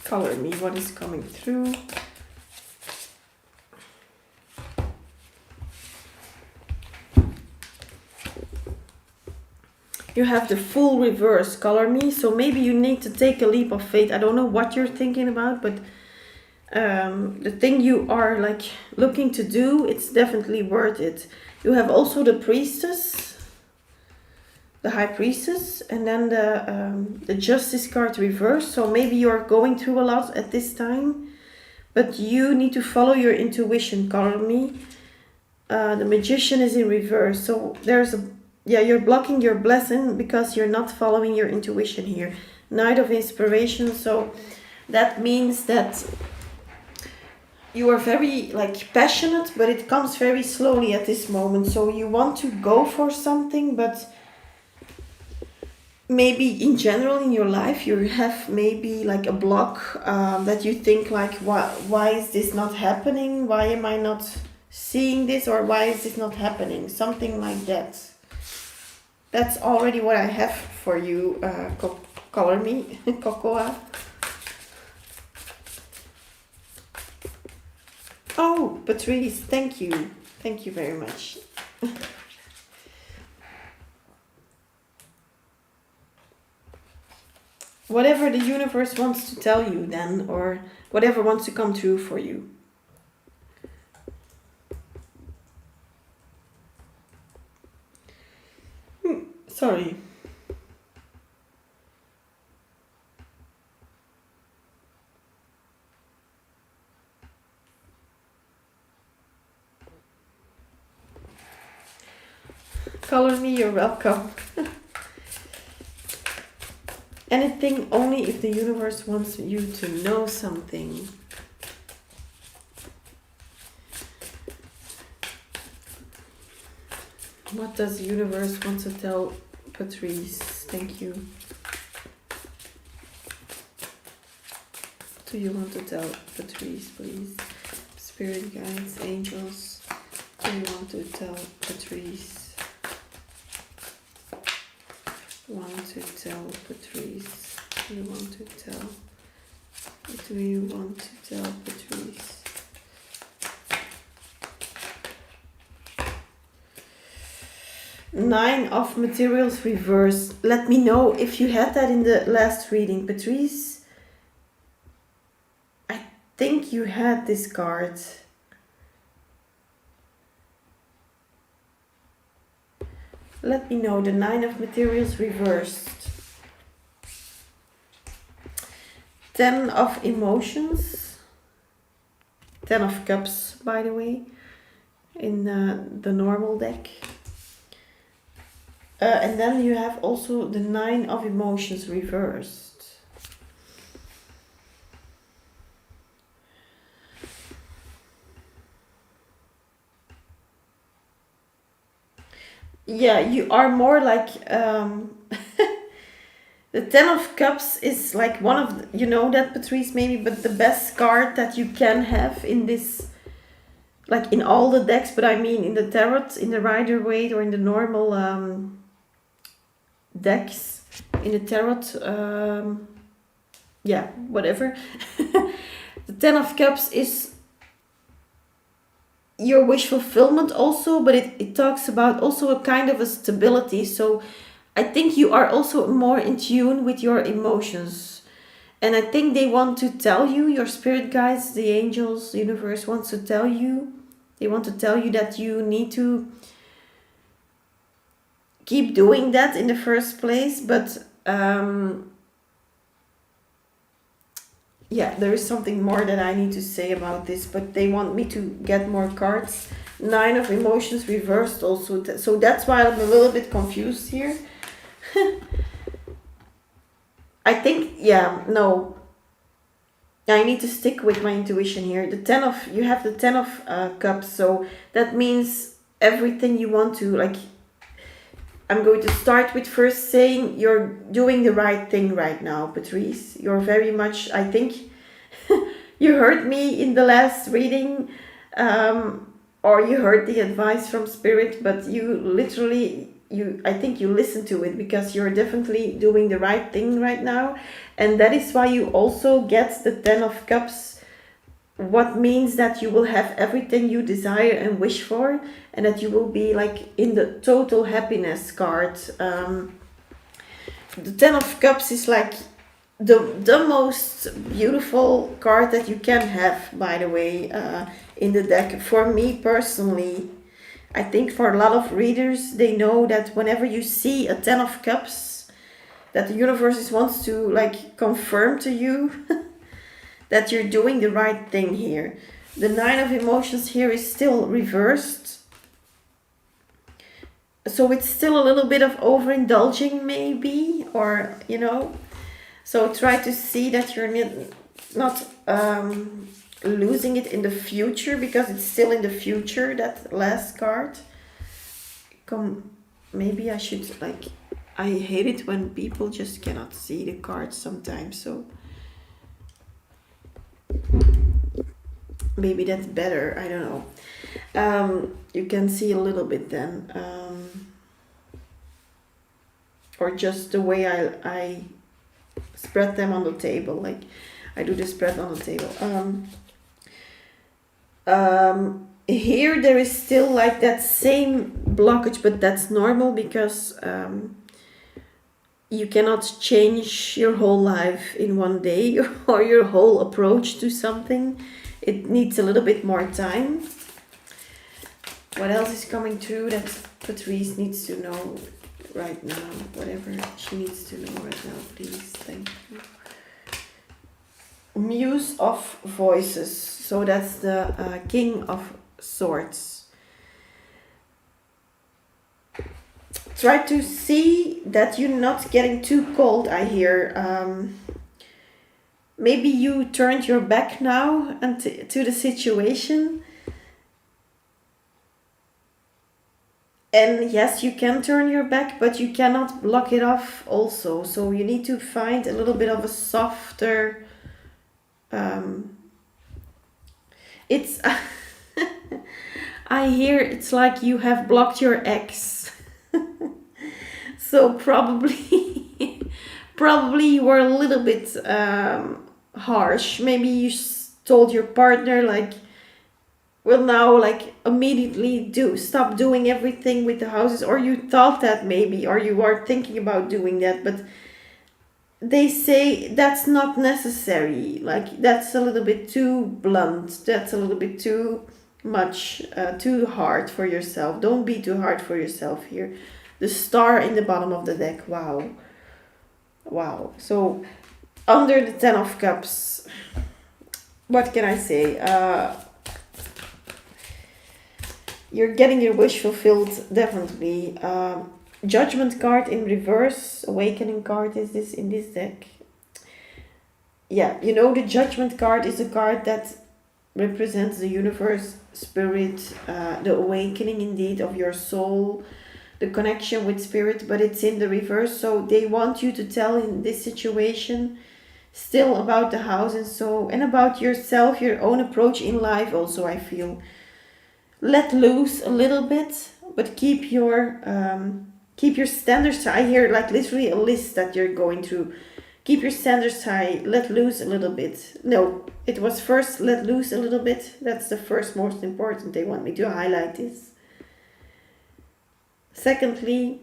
color me. What is coming through? You have the full reverse, color me. So maybe you need to take a leap of faith. I don't know what you're thinking about, but the thing you are like looking to do, it's definitely worth it. You have also the priestess, the high priestess, and then the justice card reverse. So maybe you're going through a lot at this time, but you need to follow your intuition, color me. The magician is in reverse. So there's you're blocking your blessing because you're not following your intuition here. Knight of inspiration. So that means that you are very like passionate, but it comes very slowly at this moment. So you want to go for something, but maybe in general in your life you have maybe like a block that you think like, why is this not happening? Why am I not seeing this? Or why is this not happening? Something like that. That's already what I have for you, color me, Cocoa. Oh, Patrice, thank you. Thank you very much. Whatever the universe wants to tell you then, or whatever wants to come true for you. Sorry. Color me, you're welcome. Anything only if the universe wants you to know something. What does the universe want to tell Patrice? Thank you. What do you want to tell Patrice, please? Spirit guides, angels. What do you want to tell Patrice? Want to tell Patrice? What do you want to tell? What do you want to tell Patrice? Nine of materials reversed. Let me know if you had that in the last reading, Patrice. I think you had this card. Let me know. The nine of materials reversed. 10 of emotions. 10 of cups, by the way, in the normal deck. And then you have also the 9 of emotions reversed. Yeah, you are more like the 10 of cups is like one of the, you know that, Patrice, maybe, but the best card that you can have in this, like in all the decks, but I mean in the tarot, in the Rider-Waite or in the normal decks, in the tarot, yeah, whatever. The 10 of cups is your wish fulfillment also, but it talks about also a kind of a stability. So I think you are also more in tune with your emotions. And I think they want to tell you, your spirit guides, the angels, the universe wants to tell you, they want to tell you that you need to keep doing that in the first place. But yeah, there is something more that I need to say about this, but they want me to get more cards. 9 of emotions reversed also. So that's why I'm a little bit confused here. I think, yeah, no. I need to stick with my intuition here. The 10 of, you have the 10 of cups. So that means everything you want to, like, I'm going to start with first saying you're doing the right thing right now, Patrice. You're very much, I think, you heard me in the last reading, or you heard the advice from Spirit, but you literally, I think you listened to it, because you're definitely doing the right thing right now. And that is why you also get the 10 of cups, what means that you will have everything you desire and wish for, and that you will be like in the total happiness card. the Ten of Cups is like the most beautiful card that you can have, by the way, in the deck. For me personally, I think for a lot of readers, they know that whenever you see a Ten of Cups, that the universe wants to like confirm to you that you're doing the right thing here. The Nine of Emotions here is still reversed. So it's still a little bit of overindulging maybe, or, you know. So try to see that you're not losing it in the future, because it's still in the future, that last card. Maybe I should, like, I hate it when people just cannot see the cards sometimes, so maybe that's better, I don't know. You can see a little bit then, or just the way I spread them on the table, like I do the spread on the table. Here there is still like that same blockage, but that's normal, because you cannot change your whole life in one day or your whole approach to something. It needs a little bit more time. What else is coming through that Patrice needs to know right now? Whatever she needs to know right now, please. Thank you. Muse of Voices. So that's the King of Swords. Try to see that you're not getting too cold, I hear. Maybe you turned your back now to the situation. And yes, you can turn your back, but you cannot block it off also. So you need to find a little bit of a softer... it's... I hear it's like you have blocked your ex. So probably you were a little bit harsh. Maybe you told your partner, like, well, now, like, immediately stop doing everything with the houses, or you thought that maybe, or you are thinking about doing that, but they say that's not necessary. Like, that's a little bit too blunt. That's a little bit too much, too hard for yourself. Don't be too hard for yourself here. The star in the bottom of the deck. Wow. So under the Ten of Cups, what can I say? You're getting your wish fulfilled, definitely. Judgment card in reverse. Awakening card is this in this deck. Yeah, you know, the Judgment card is a card that represents the universe, spirit, the awakening indeed of your soul, the connection with spirit, but it's in the reverse. So they want you to tell in this situation still about the house, and about yourself, your own approach in life also, I feel. Let loose a little bit, but keep your standards high. I hear like literally a list that you're going through. Keep your standards high. Let loose a little bit. No, it was first let loose a little bit. That's the first most important. They want me to highlight this. Secondly,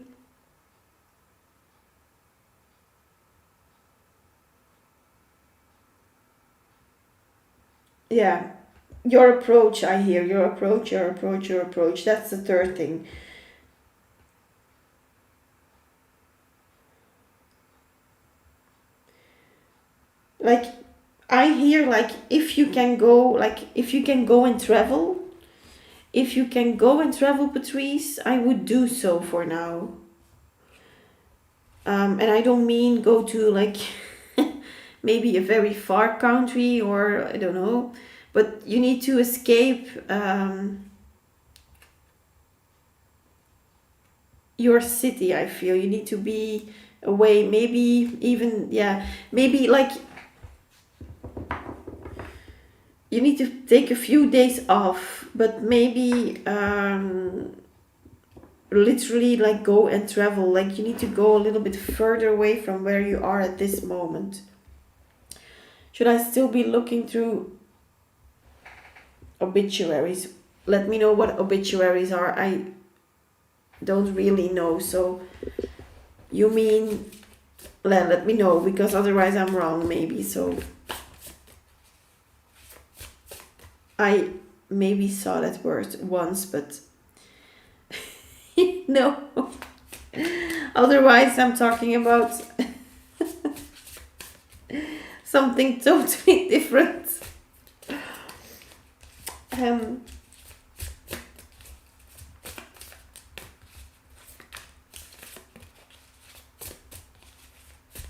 yeah, your approach, I hear. Your approach. That's the third thing. Like, I hear, like, if you can go and travel, Patrice, I would do so for now. And I don't mean go to, like, maybe a very far country, or I don't know, but you need to escape your city, I feel. You need to be away, maybe even, yeah, maybe like you need to take a few days off, but maybe literally like go and travel. Like, you need to go a little bit further away from where you are at this moment. Should I still be looking through obituaries? Let me know what obituaries are. I don't really know. So you mean let me know, because otherwise I'm wrong maybe. So I maybe saw that word once, but no. Otherwise I'm talking about something totally different. Um,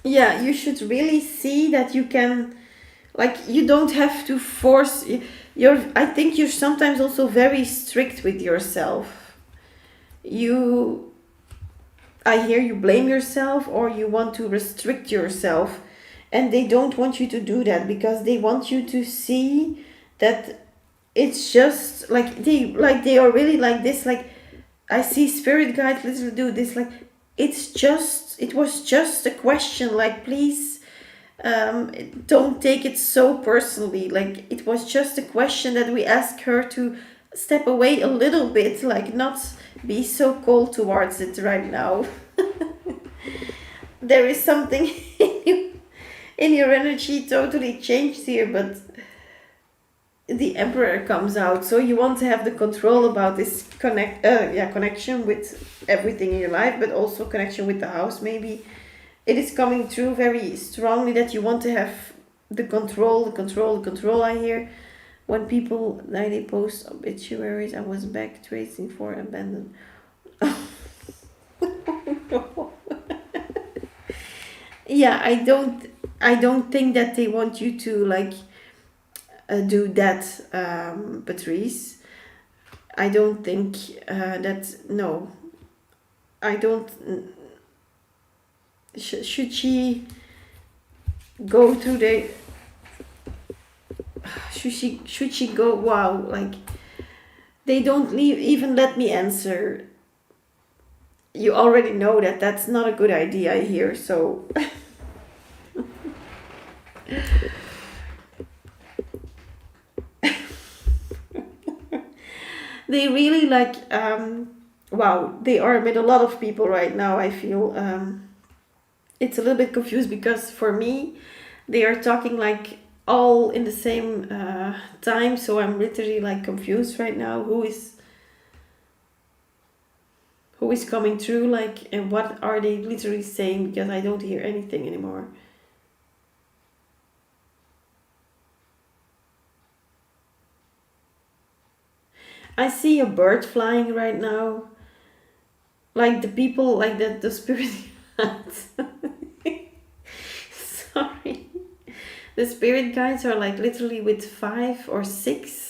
yeah, you should really see that you can, like, you don't have to force you're, I think you're sometimes also very strict with yourself. You, I hear you blame yourself, or you want to restrict yourself, and they don't want you to do that because they want you to see that it's just like they are really like this, like I see spirit guides literally do this, like it was just a question, like please, don't take it so personally, like it was just a question that we asked her to step away a little bit, like not be so cold towards it right now. There is something in your energy totally changed here, but the emperor comes out, so you want to have the control about this connection with everything in your life, but also connection with the house. Maybe it is coming through very strongly that you want to have the control. I hear when people like they post obituaries, I was back tracing for abandoned. Yeah, I don't think that they want you to like do that, Patrice. I don't think that. No, I don't. Should she go through the? Should she go? Wow, like they don't leave even let me answer. You already know that that's not a good idea here. So they really like. Wow, they are with a lot of people right now. I feel it's a little bit confused because for me, they are talking like all in the same time. So I'm literally like confused right now. Who is coming through? Like, and what are they literally saying? Because I don't hear anything anymore. I see a bird flying right now. Like the people, like the spirit guides. Sorry. The spirit guides are like literally with 5 or 6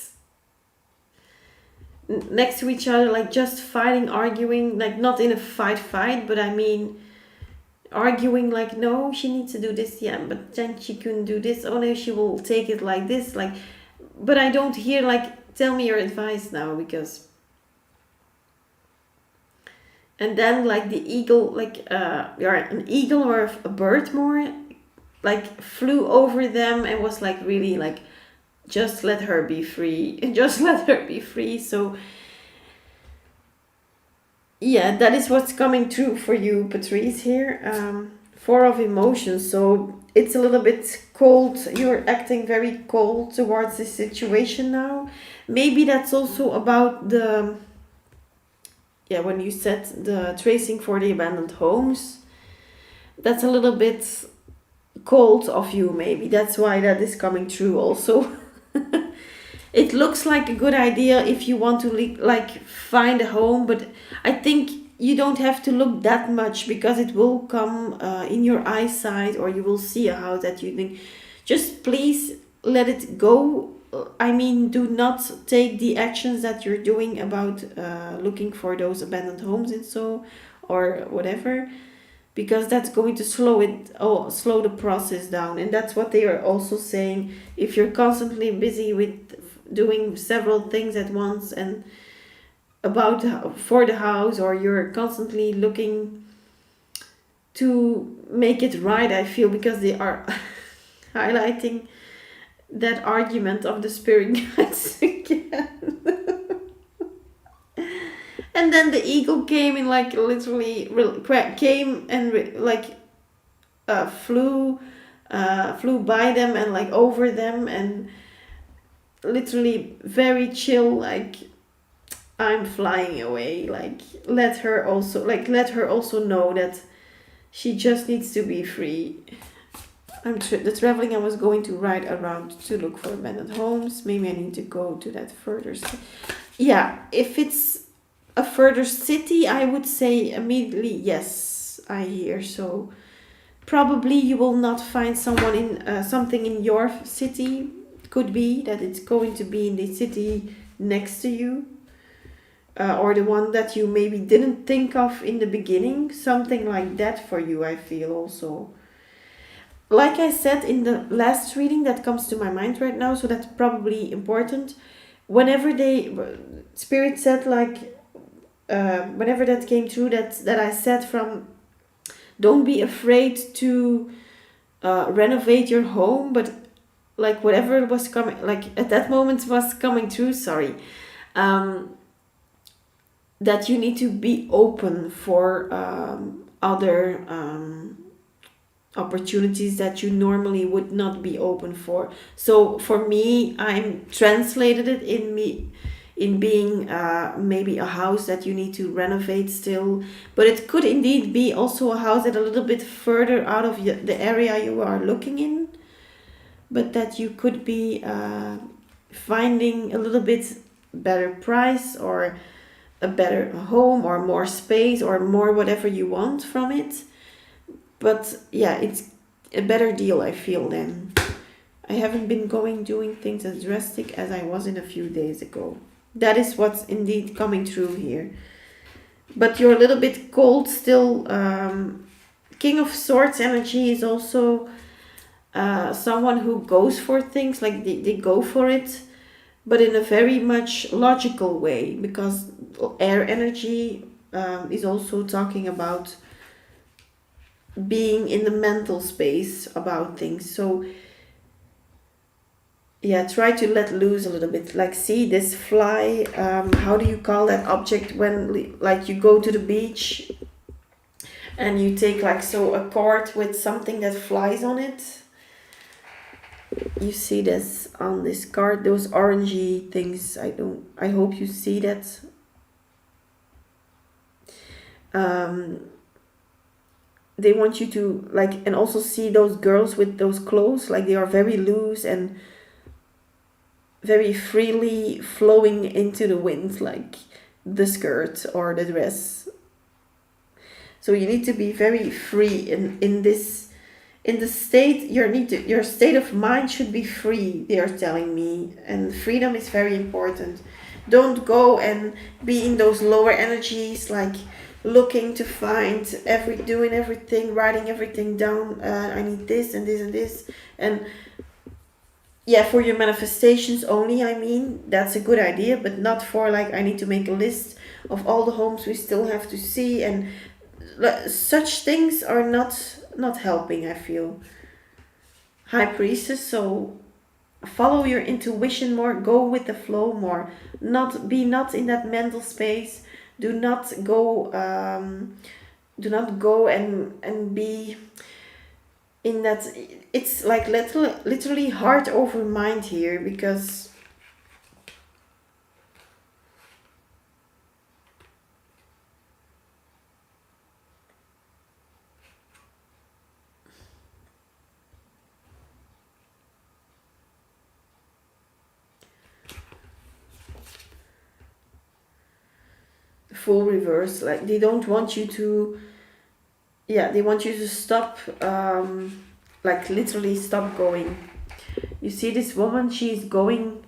next to each other, like just fighting, arguing, like not in a fight, but I mean arguing, like no, she needs to do this, yeah, but then she couldn't do this. Oh no, she will take it like this, like, but I don't hear like tell me your advice now, because and then like the eagle, like or an eagle or a bird more, like flew over them and was like really like just let her be free, just let her be free. So yeah, that is what's coming through for you, Patrice, here. Four of emotions, so it's a little bit cold. You're acting very cold towards this situation now. Maybe that's also about the, yeah, when you said the tracing for the abandoned homes, that's a little bit cold of you, maybe. That's why that is coming through also. It looks like a good idea if you want to like find a home, but I think you don't have to look that much because it will come in your eyesight, or you will see a house that you think. Just please let it go. I mean, do not take the actions that you're doing about looking for those abandoned homes and so, or whatever, because that's going to slow the process down. And that's what they are also saying. If you're constantly busy with doing several things at once and about for the house, or you're constantly looking to make it right, I feel, because they are highlighting that argument of the spirit guides again. And then the eagle came in, like literally came and like flew by them and like over them, and literally very chill, like I'm flying away. Like let her also know that she just needs to be free. The traveling I was going to ride around to look for abandoned homes. Maybe I need to go to that further. Yeah, if it's a further city, I would say immediately yes. I hear so. Probably you will not find someone in something in your city. Could be that it's going to be in the city next to you, or the one that you maybe didn't think of in the beginning. Something like that for you, I feel also. Like I said in the last reading that comes to my mind right now, so that's probably important. Whenever Spirit said like, whenever that came through, that I said from, don't be afraid to renovate your home, but like whatever was coming, like at that moment was coming through, sorry, that you need to be open for other opportunities that you normally would not be open for. So for me, I'm translated it in being maybe a house that you need to renovate still, but it could indeed be also a house that a little bit further out of the area you are looking in, but that you could be finding a little bit better price, or a better home, or more space, or more whatever you want from it. But yeah, it's a better deal, I feel, then. I haven't been doing things as drastic as I was in a few days ago. That is what's indeed coming through here. But you're a little bit cold still. King of Swords energy is also someone who goes for things, like they go for it, but in a very much logical way, because air energy is also talking about being in the mental space about things. So yeah, try to let loose a little bit. Like, see this fly, how do you call that object when like you go to the beach and you take like a cord with something that flies on it? You see this on this card, those orangey things. I hope you see that. They want you to like, and also see those girls with those clothes, like they are very loose and very freely flowing into the wind, like the skirt or the dress. So you need to be very free in this, in the state. Your state of mind should be free, they are telling me, and freedom is very important. Don't go and be in those lower energies, like looking to find doing everything, writing everything down. I need this and this and this, and yeah, for your manifestations only. I mean, that's a good idea, but not for like, I need to make a list of all the homes we still have to see, and such things are not helping, I feel. High Priestess, so follow your intuition more, go with the flow more, not in that mental space. Do not go and be in that. It's like literally heart over mind here, because full reverse, like they don't want you to, they want you to stop, like literally stop going. You see this woman, she's going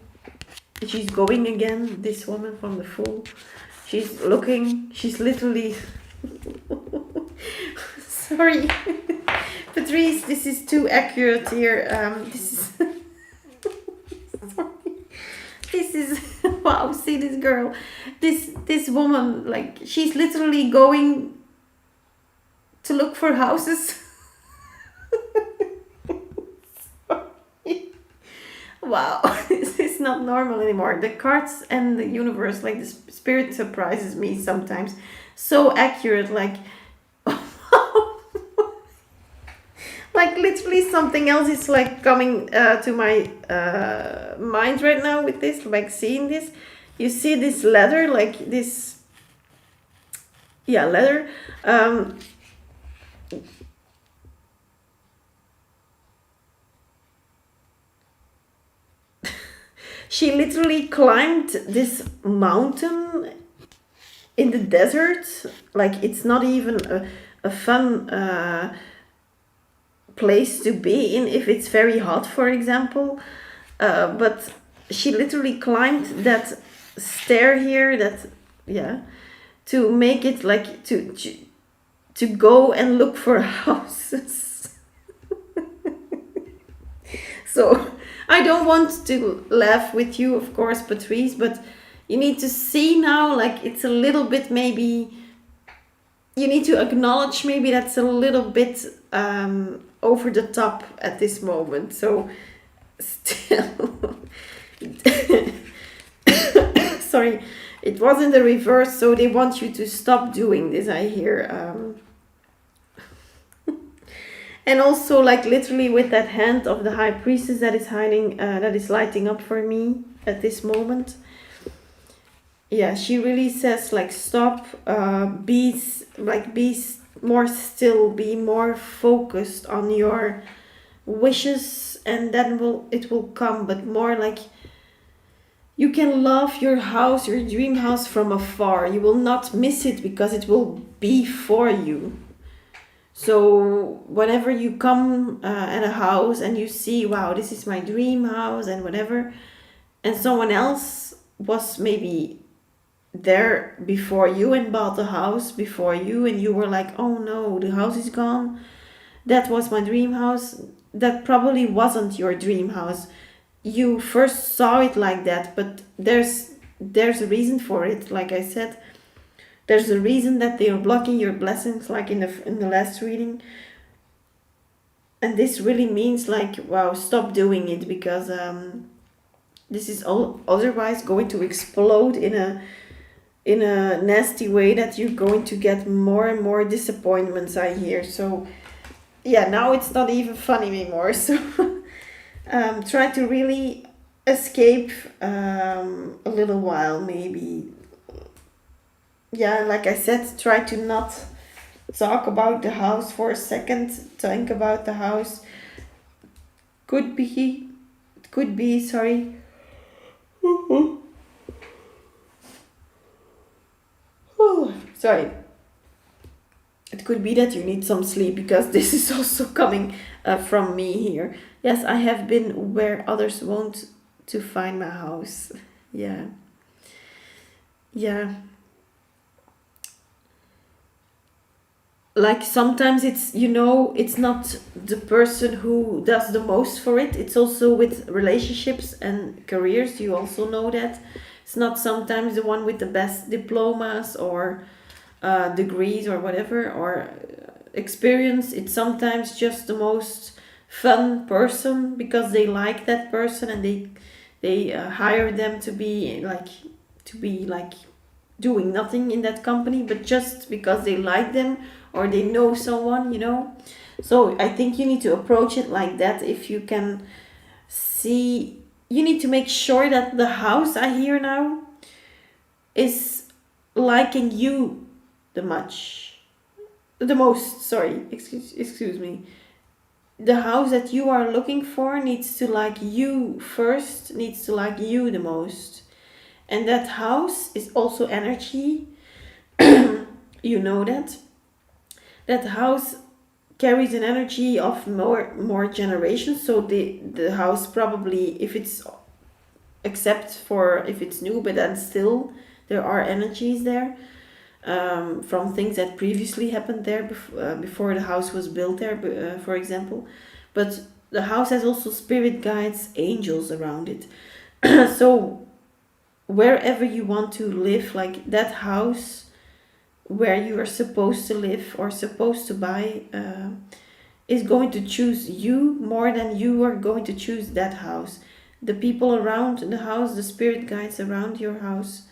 again, this woman from the Fool. She's looking, she's literally sorry Patrice, this is too accurate here. This is sorry. This is wow, see this girl, this woman, like she's literally going to look for houses. Wow, this is not normal anymore. The cards and the universe, like the spirit surprises me sometimes. So accurate, like like literally something else is like coming to my mind right now with this, like seeing this. You see this leather, like this, yeah, leather. Um, she literally climbed this mountain in the desert. Like it's not even a fun place to be in if it's very hot, for example. But she literally climbed that stair here, that, yeah, to make it like to go and look for houses. So I don't want to laugh with you, of course, Patrice, but you need to see now, like it's a little bit, maybe you need to acknowledge maybe that's a little bit over the top at this moment. So still, sorry, it was in the reverse, so they want you to stop doing this, I hear. And also, like literally with that hand of the high priestess that is hiding, that is lighting up for me at this moment. Yeah, she really says like stop, be more still, be more focused on your wishes, and then it will come. But more like you can love your house, your dream house from afar. You will not miss it because it will be for you. So whenever you come at a house and you see, wow, this is my dream house and whatever, and someone else was maybe there before you and bought the house before you, and you were like, oh no, the house is gone, that was my dream house, that probably wasn't your dream house. You first saw it like that, but there's a reason for it. Like I said, there's a reason that they are blocking your blessings, like in the last reading. And this really means like, wow, stop doing it, because this is all otherwise going to explode in a nasty way, that you're going to get more and more disappointments, I hear. So yeah, now it's not even funny anymore. So try to really escape a little while, maybe. Yeah, like I said, try to not talk about the house for a second. Think about the house. Could be, sorry. Oh, sorry. It could be that you need some sleep, because this is also coming from me here. Yes, I have been where others won't to find my house. Yeah. Yeah. Like sometimes it's not the person who does the most for it. It's also with relationships and careers. You also know that it's not sometimes the one with the best diplomas or degrees or whatever, or experience. It's sometimes just the most fun person, because they like that person, and they hire them to be like doing nothing in that company, but just because they like them or they know someone. So I think you need to approach it like that. If you can see, you need to make sure that the house, I hear now, is liking you the most, sorry, excuse me. The house that you are looking for needs to like you first, needs to like you the most. And that house is also energy. You know that house carries an energy of more generations. So the house, probably, if it's, except for if it's new, but then still there are energies there, from things that previously happened there before the house was built there, for example. But the house has also spirit guides, angels around it. So wherever you want to live, like that house where you are supposed to live or supposed to buy, is going to choose you more than you are going to choose that house. The people around the house, the spirit guides around your house,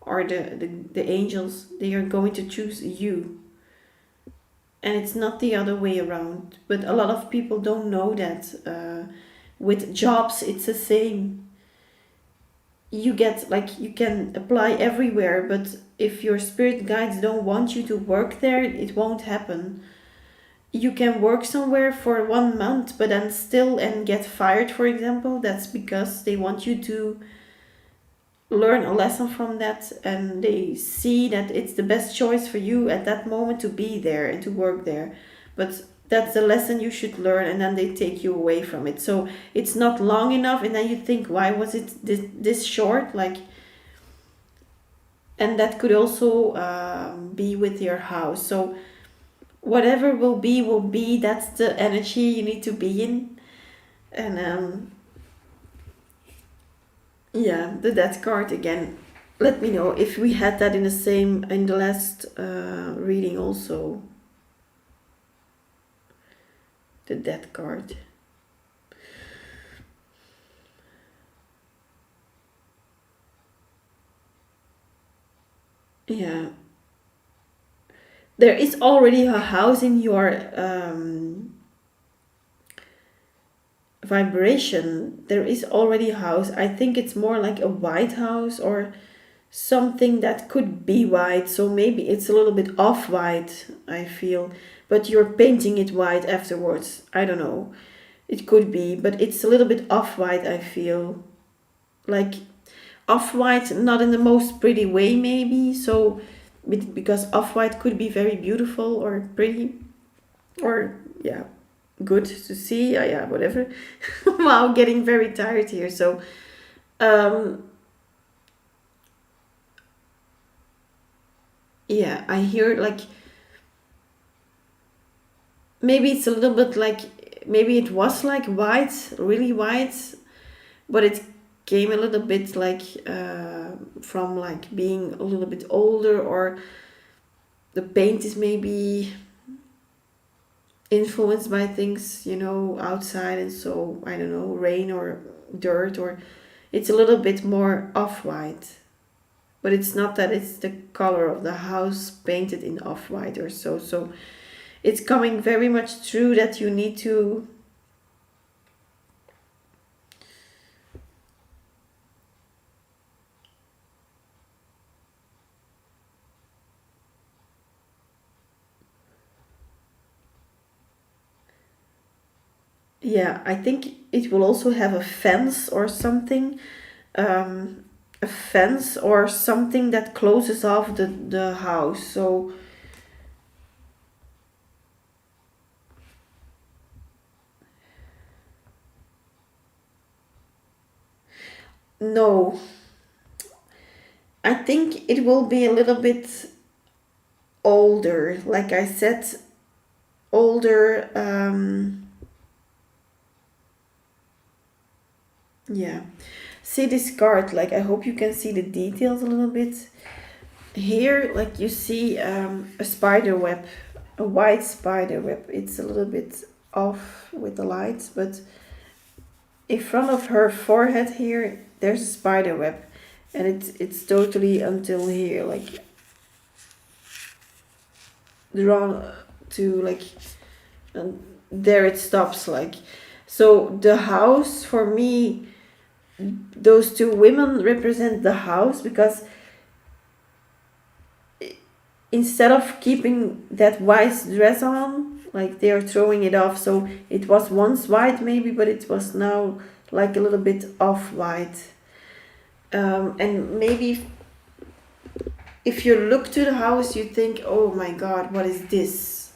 or the angels, they are going to choose you. and it's not the other way around. But a lot of people don't know that. With jobs, it's the same. You get, like, you can apply everywhere, but if your spirit guides don't want you to work there, it won't happen. You can work somewhere for 1 month, but then still and get fired, for example. That's because they want you to learn a lesson from that, and they see that it's the best choice for you at that moment to be there and to work there. But that's the lesson you should learn, and then they take you away from it. So it's not long enough, and then you think, why was it this short? Like, and that could also be with your house. So whatever will be. That's the energy you need to be in. And yeah, the death card again. Let me know if we had that in the same in the last reading also. The death card. Yeah. There is already a house in your vibration. There is already a house. I think it's more like a white house or something that could be white. So maybe it's a little bit off white, I feel. But you're painting it white afterwards. I don't know. It could be, but it's a little bit off white, I feel. Like off white, not in the most pretty way, maybe. So, because off white could be very beautiful or pretty, or yeah, good to see. Yeah, whatever. Wow, getting very tired here. So, um, yeah, I hear like maybe it's a little bit like maybe it was like white, really white, but it came a little bit like from like being a little bit older, or the paint is maybe influenced by things, outside, and so I don't know, rain or dirt, or it's a little bit more off-white. But it's not that it's the color of the house painted in off-white or so. So it's coming very much true that you need to yeah, I think it will also have a fence or something. A fence or something that closes off the house. So no, I think it will be a little bit older. Like I said, older. Yeah. See this card. Like I hope you can see the details a little bit. Here, like you see a spider web, a white spider web. It's a little bit off with the lights, but in front of her forehead here, there's a spider web, and it's totally until here, like drawn to like, and there it stops. Like, so the house for me, those two women represent the house, because instead of keeping that white dress on, like they are throwing it off. So it was once white maybe, but it was now like a little bit off white. And maybe if you look to the house, you think, oh my god, what is this?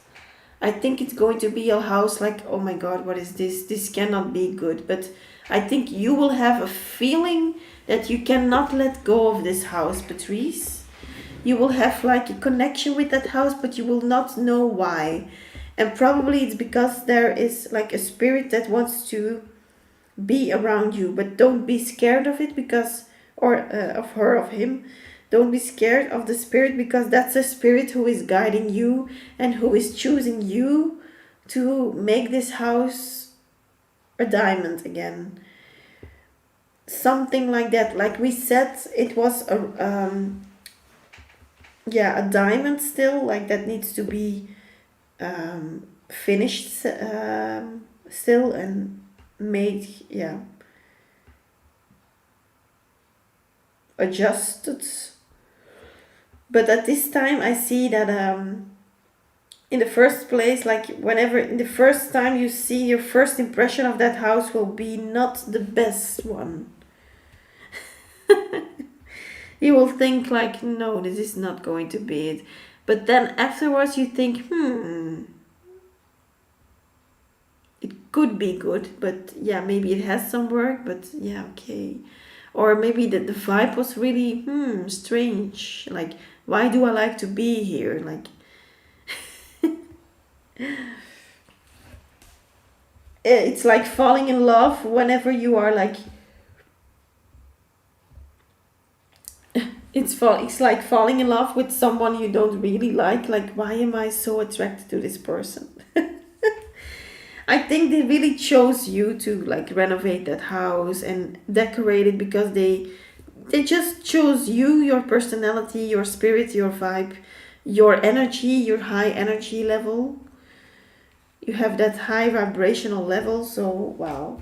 I think it's going to be a house like, oh my god, what is this? This cannot be good. But I think you will have a feeling that you cannot let go of this house, Patrice. You will have like a connection with that house, but you will not know why. And probably it's because there is like a spirit that wants to be around you, but don't be scared of it, because, or of her, of him. Don't be scared of the spirit, because that's a spirit who is guiding you and who is choosing you to make this house a diamond again. Something like that. Like we said, it was a diamond still, like that needs to be finished still and made, adjusted. But at this time I see that in the first place, like whenever in the first time you see, your first impression of that house will be not the best one. You will think like, no, this is not going to be it. But then afterwards you think, it could be good, but yeah, maybe it has some work, but yeah, okay. Or maybe the vibe was really strange. Like, why do I like to be here? Like, it's like falling in love whenever you are like, it's like falling in love with someone you don't really like. Like, why am I so attracted to this person? I think they really chose you to like renovate that house and decorate it because they just chose you, your personality, your spirit, your vibe, your energy, your high energy level. You have that high vibrational level, so wow.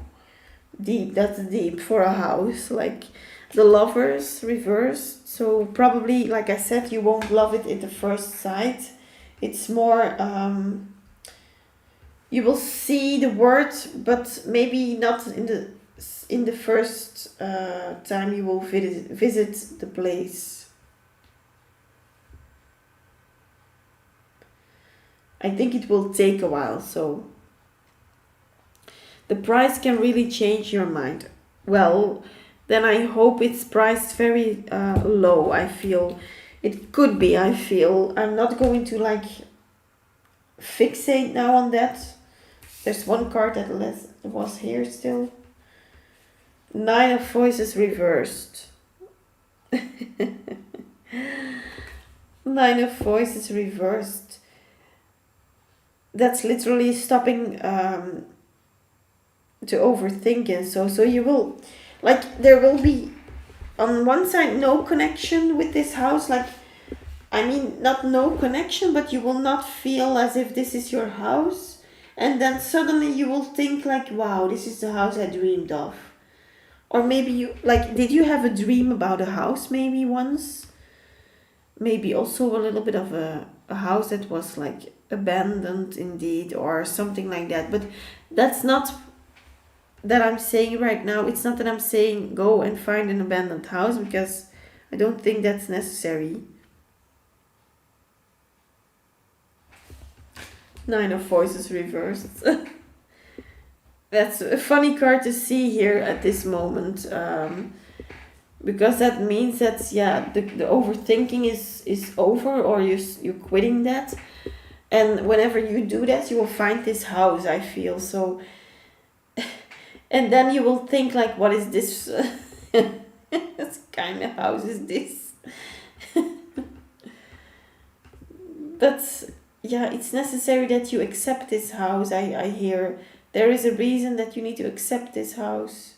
Deep, that's deep for a house. Like the lovers reversed. So probably, like I said, you won't love it at the first sight. It's more you will see the word, but maybe not in the first time you will visit the place. I think it will take a while, so the price can really change your mind. Well, then I hope it's priced very low. I feel it could be. I feel I'm not going to like fixate now on that. There's one card that was here still. Nine of Voices reversed. Nine of Voices reversed. That's literally stopping to overthink, and so you will, like, there will be on one side no connection with this house. Like, I mean, not no connection, but you will not feel as if this is your house. And then suddenly you will think like, wow, this is the house I dreamed of. Or maybe you, like, did you have a dream about a house maybe once? Maybe also a little bit of a house that was like abandoned indeed, or something like that. But that's not that I'm saying right now. It's not that I'm saying go and find an abandoned house, because I don't think that's necessary. Nine of Voices reversed. That's a funny card to see here at this moment, because that means that the overthinking is over, or you're quitting that, and whenever you do that you will find this house, I feel so. And then you will think like, what is this? What kind of house is this? But yeah, it's necessary that you accept this house. I hear there is a reason that you need to accept this house.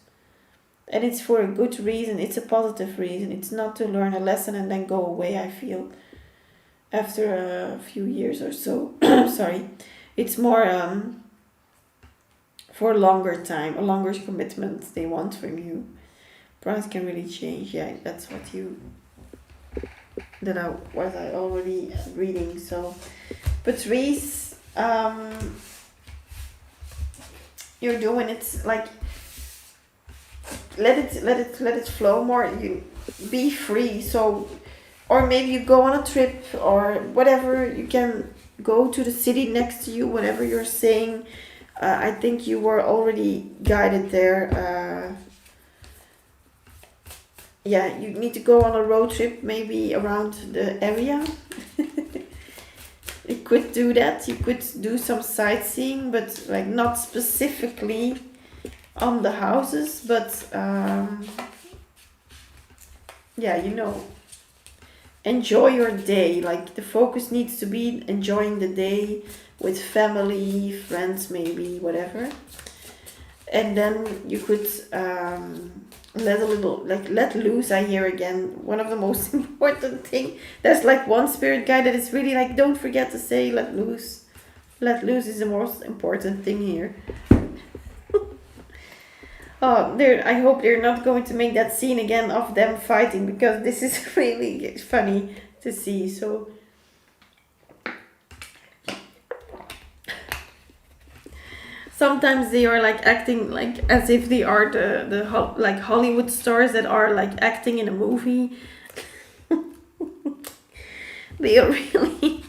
And it's for a good reason. It's a positive reason. It's not to learn a lesson and then go away, I feel, after a few years or so. Sorry. It's more for a longer time, a longer commitment they want from you. Price can really change. Yeah, that's what I already reading. So, Patrice, you're doing it like, let it flow more. You be free. So, or maybe you go on a trip or whatever. You can go to the city next to you. Whatever you're saying, I think you were already guided there. Yeah, you need to go on a road trip, maybe around the area. You could do that. You could do some sightseeing, but like not specifically on the houses, but enjoy your day. Like, the focus needs to be enjoying the day with family, friends, maybe, whatever. And then you could let loose. I hear again, one of the most important thing. There's like one spirit guide that is really like, don't forget to say let loose. Let loose is the most important thing here. Oh, I hope they're not going to make that scene again of them fighting, because this is really funny to see. So sometimes they are like acting like as if they are like Hollywood stars that are like acting in a movie. They are really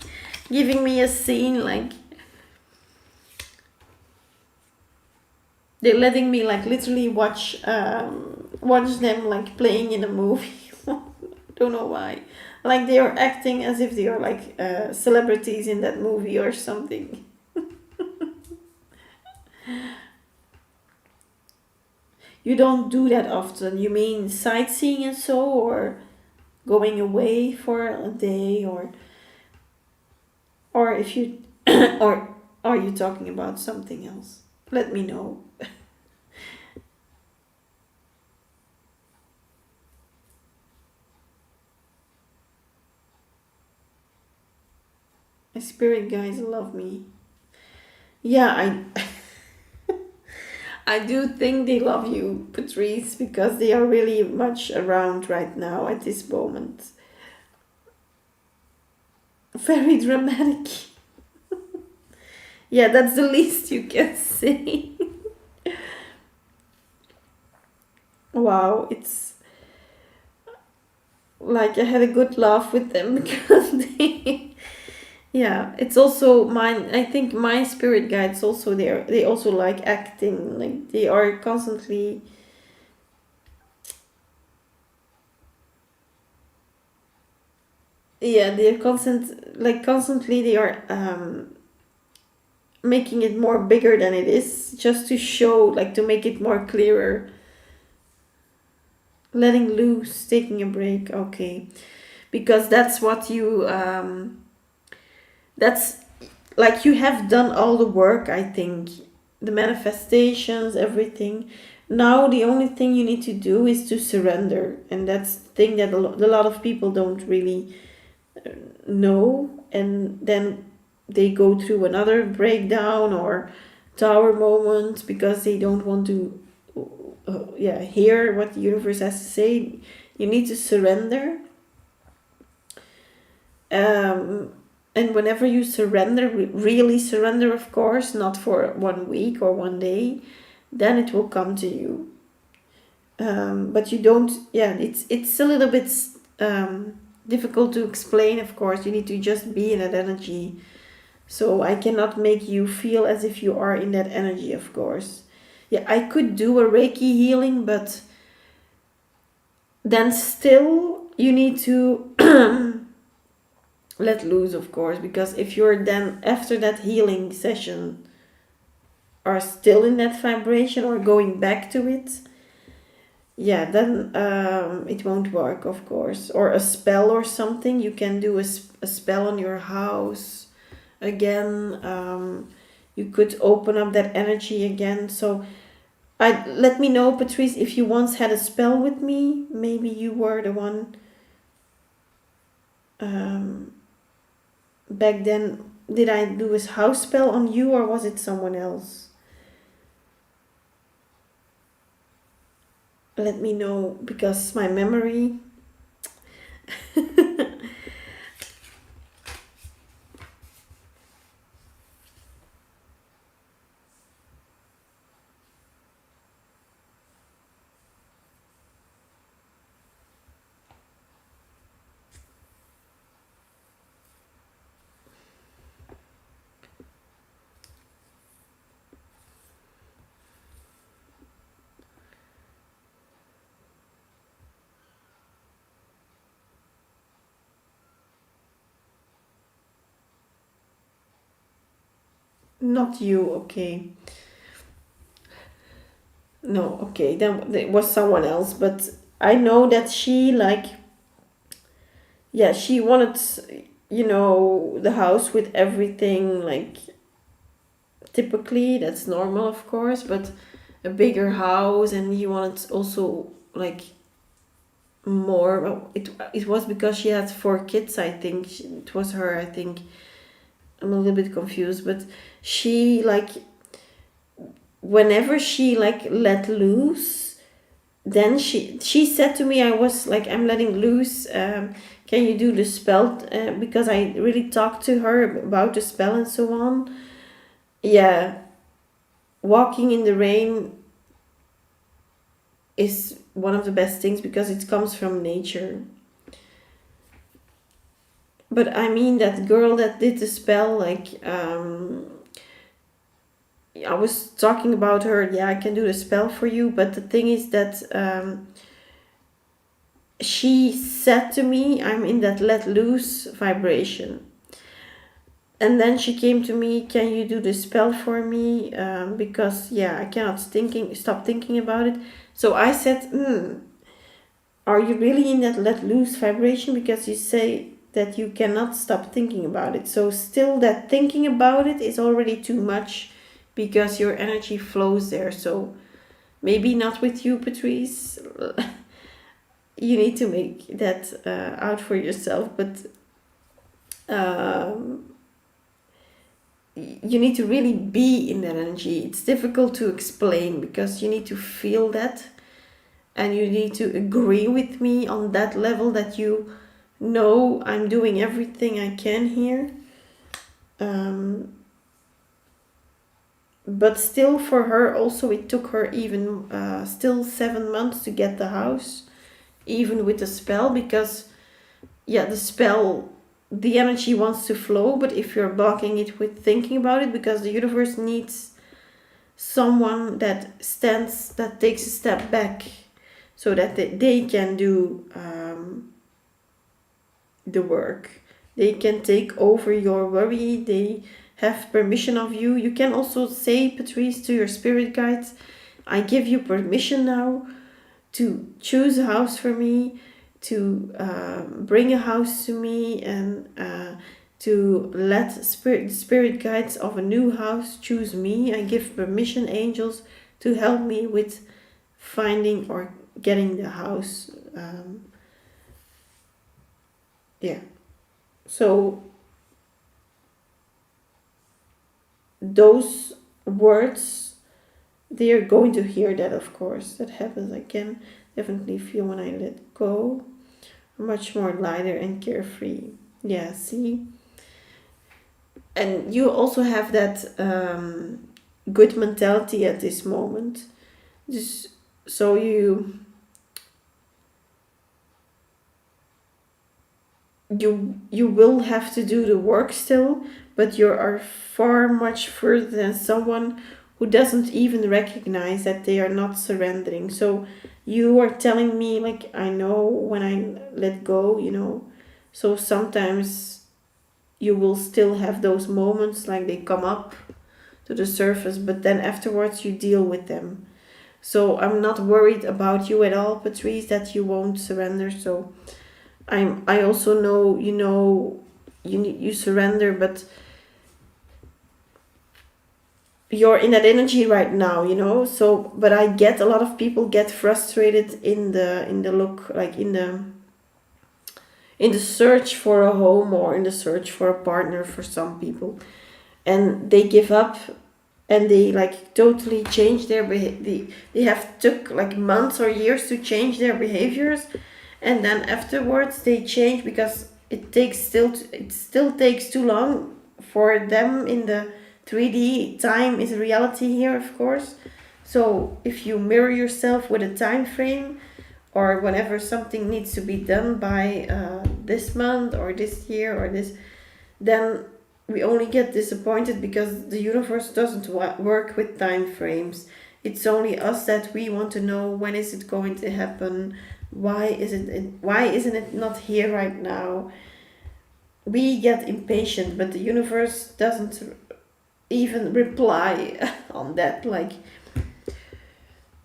giving me a scene like they're letting me like literally watch them like playing in a movie. Don't know why. Like they are acting as if they are like celebrities in that movie or something. You don't do that often. You mean sightseeing and so, or going away for a day, or if you, or are you talking about something else? Let me know. My spirit guides love me. Yeah, I do think they love you, Patrice, because they are really much around right now at this moment. Very dramatic. Yeah, that's the least you can say. Wow, it's like I had a good laugh with them because they, yeah, it's also mine. I think my spirit guides also they also like acting. Like they are constantly, yeah, they're constantly they are making it more bigger than it is, just to show, like, to make it more clearer. Letting loose, taking a break. Okay, because that's what you that's like you have done all the work, I think, the manifestations, everything. Now the only thing you need to do is to surrender, and that's the thing that a lot of people don't really know, and then they go through another breakdown or tower moment because they don't want to yeah, hear what the universe has to say. You need to surrender, um, and whenever you surrender, really surrender, of course, not for 1 week or 1 day, then it will come to you. But you don't, yeah, it's a little bit difficult to explain, of course. You need to just be in that energy. So I cannot make you feel as if you are in that energy, of course. Yeah, I could do a Reiki healing, but then still you need to let loose, of course, because if you're then after that healing session are still in that vibration or going back to it, yeah, then it won't work, of course. Or a spell or something, you can do a spell on your house again. You could open up that energy again. So I let me know, Patrice, if you once had a spell with me. Maybe you were the one um, back then. Did I do a house spell on you, or was it someone else? Let me know, because my memory. Not you, okay. No, okay, then it was someone else, but I know that she, like, yeah, she wanted, the house with everything, like, typically that's normal, of course, but a bigger house, and he wanted also, like, more. Well, it was because she had 4 kids, I think. It was her, I think. I'm a little bit confused, but she like whenever she like let loose, then she said to me, I was like, I'm letting loose. Can you do the spell? Because I really talked to her about the spell and so on. Yeah, walking in the rain is one of the best things because it comes from nature. But I mean that girl that did the spell, like I was talking about her. Yeah, I can do the spell for you. But the thing is that she said to me, I'm in that let loose vibration. And then she came to me, can you do the spell for me? Because yeah, I cannot stop thinking about it. So I said, are you really in that let loose vibration? Because you say that you cannot stop thinking about it. So still that thinking about it is already too much because your energy flows there. So maybe not with you, Patrice. You need to make that out for yourself. But um, you need to really be in that energy. It's difficult to explain because you need to feel that and you need to agree with me on that level that you know I'm doing everything I can here. Um, but still, for her, also, it took her even still 7 months to get the house, even with the spell, because yeah, the spell, the energy wants to flow, but if you're blocking it with thinking about it, because the universe needs someone that takes a step back so that they can do the work. They can take over your worry. They have permission of you. You can also say, Patrice, to your spirit guides, I give you permission now to choose a house for me, to bring a house to me, and to let spirit guides of a new house choose me. I give permission, angels, to help me with finding or getting the house. Yeah. So those words, they are going to hear that, of course. That happens. I can definitely feel when I let go. Much more lighter and carefree. Yeah, see? And you also have that good mentality at this moment. Just so you will have to do the work still, but you are far much further than someone who doesn't even recognize that they are not surrendering. So you are telling me, like, I know when I let go, so sometimes you will still have those moments, like they come up to the surface, but then afterwards you deal with them. So I'm not worried about you at all, Patrice, that you won't surrender. So I also know, you surrender, but you're in that energy right now, so but I get a lot of people get frustrated in the look, like in the search for a home or in the search for a partner for some people, and they give up and they like totally change their they have took like months or years to change their behaviors, and then afterwards they change because it still takes too long for them in the 3D. Time is reality here, of course. So if you mirror yourself with a time frame, or whenever something needs to be done by this month or this year or this, then we only get disappointed because the universe doesn't work with time frames. It's only us that we want to know, when is it going to happen? Why isn't it not here right now? We get impatient, but the universe doesn't even reply on that. Like,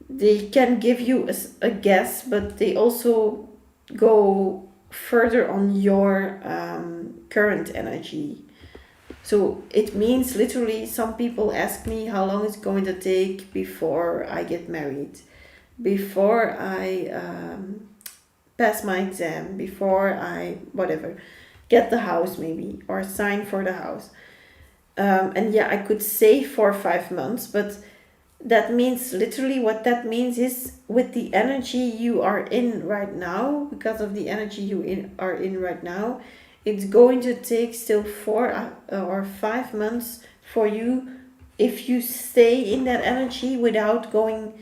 they can give you a guess, but they also go further on your current energy. So it means literally, some people ask me how long it's going to take before I get married, before I pass my exam, before I, whatever, get the house maybe, or sign for the house. And yeah, I could say 4 or 5 months, but that means literally what that means is with the energy you are in right now, because of the energy are in right now, it's going to take still 4 or 5 months for you, if you stay in that energy without going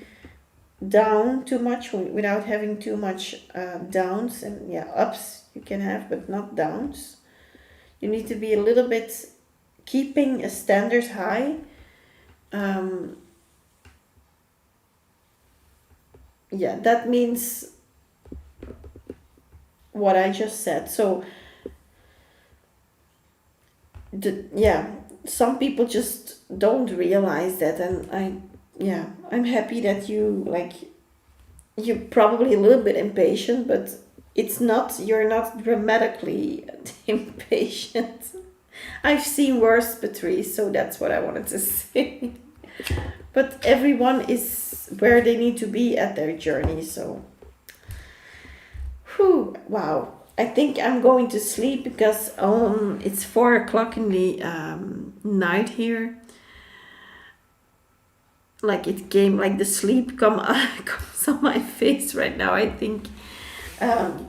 down too much, without having too much downs. And yeah, ups you can have, but not downs. You need to be a little bit keeping a standard high. um, yeah, that means what I just said. So yeah, some people just don't realize that. And yeah, I'm happy that you're probably a little bit impatient, but you're not dramatically impatient. I've seen worse, Patrice, so that's what I wanted to say. But everyone is where they need to be at their journey, so whew, wow. I think I'm going to sleep because it's 4 o'clock in the night here. Like it came, like the sleep comes on my face right now. I think um,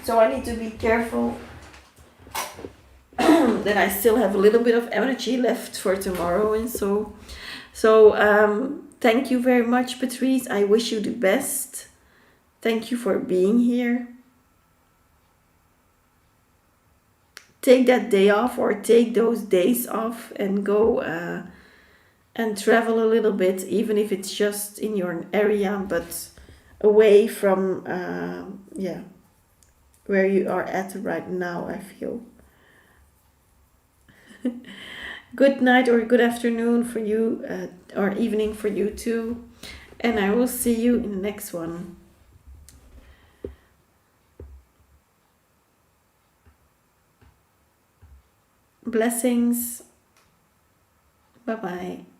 so. I need to be careful that I still have a little bit of energy left for tomorrow, and so thank you very much, Patrice. I wish you the best. Thank you for being here. Take that day off, or take those days off, and go and travel a little bit, even if it's just in your area, but away from yeah, where you are at right now, I feel. Good night or good afternoon for you, or evening for you too. And I will see you in the next one. Blessings. Bye bye.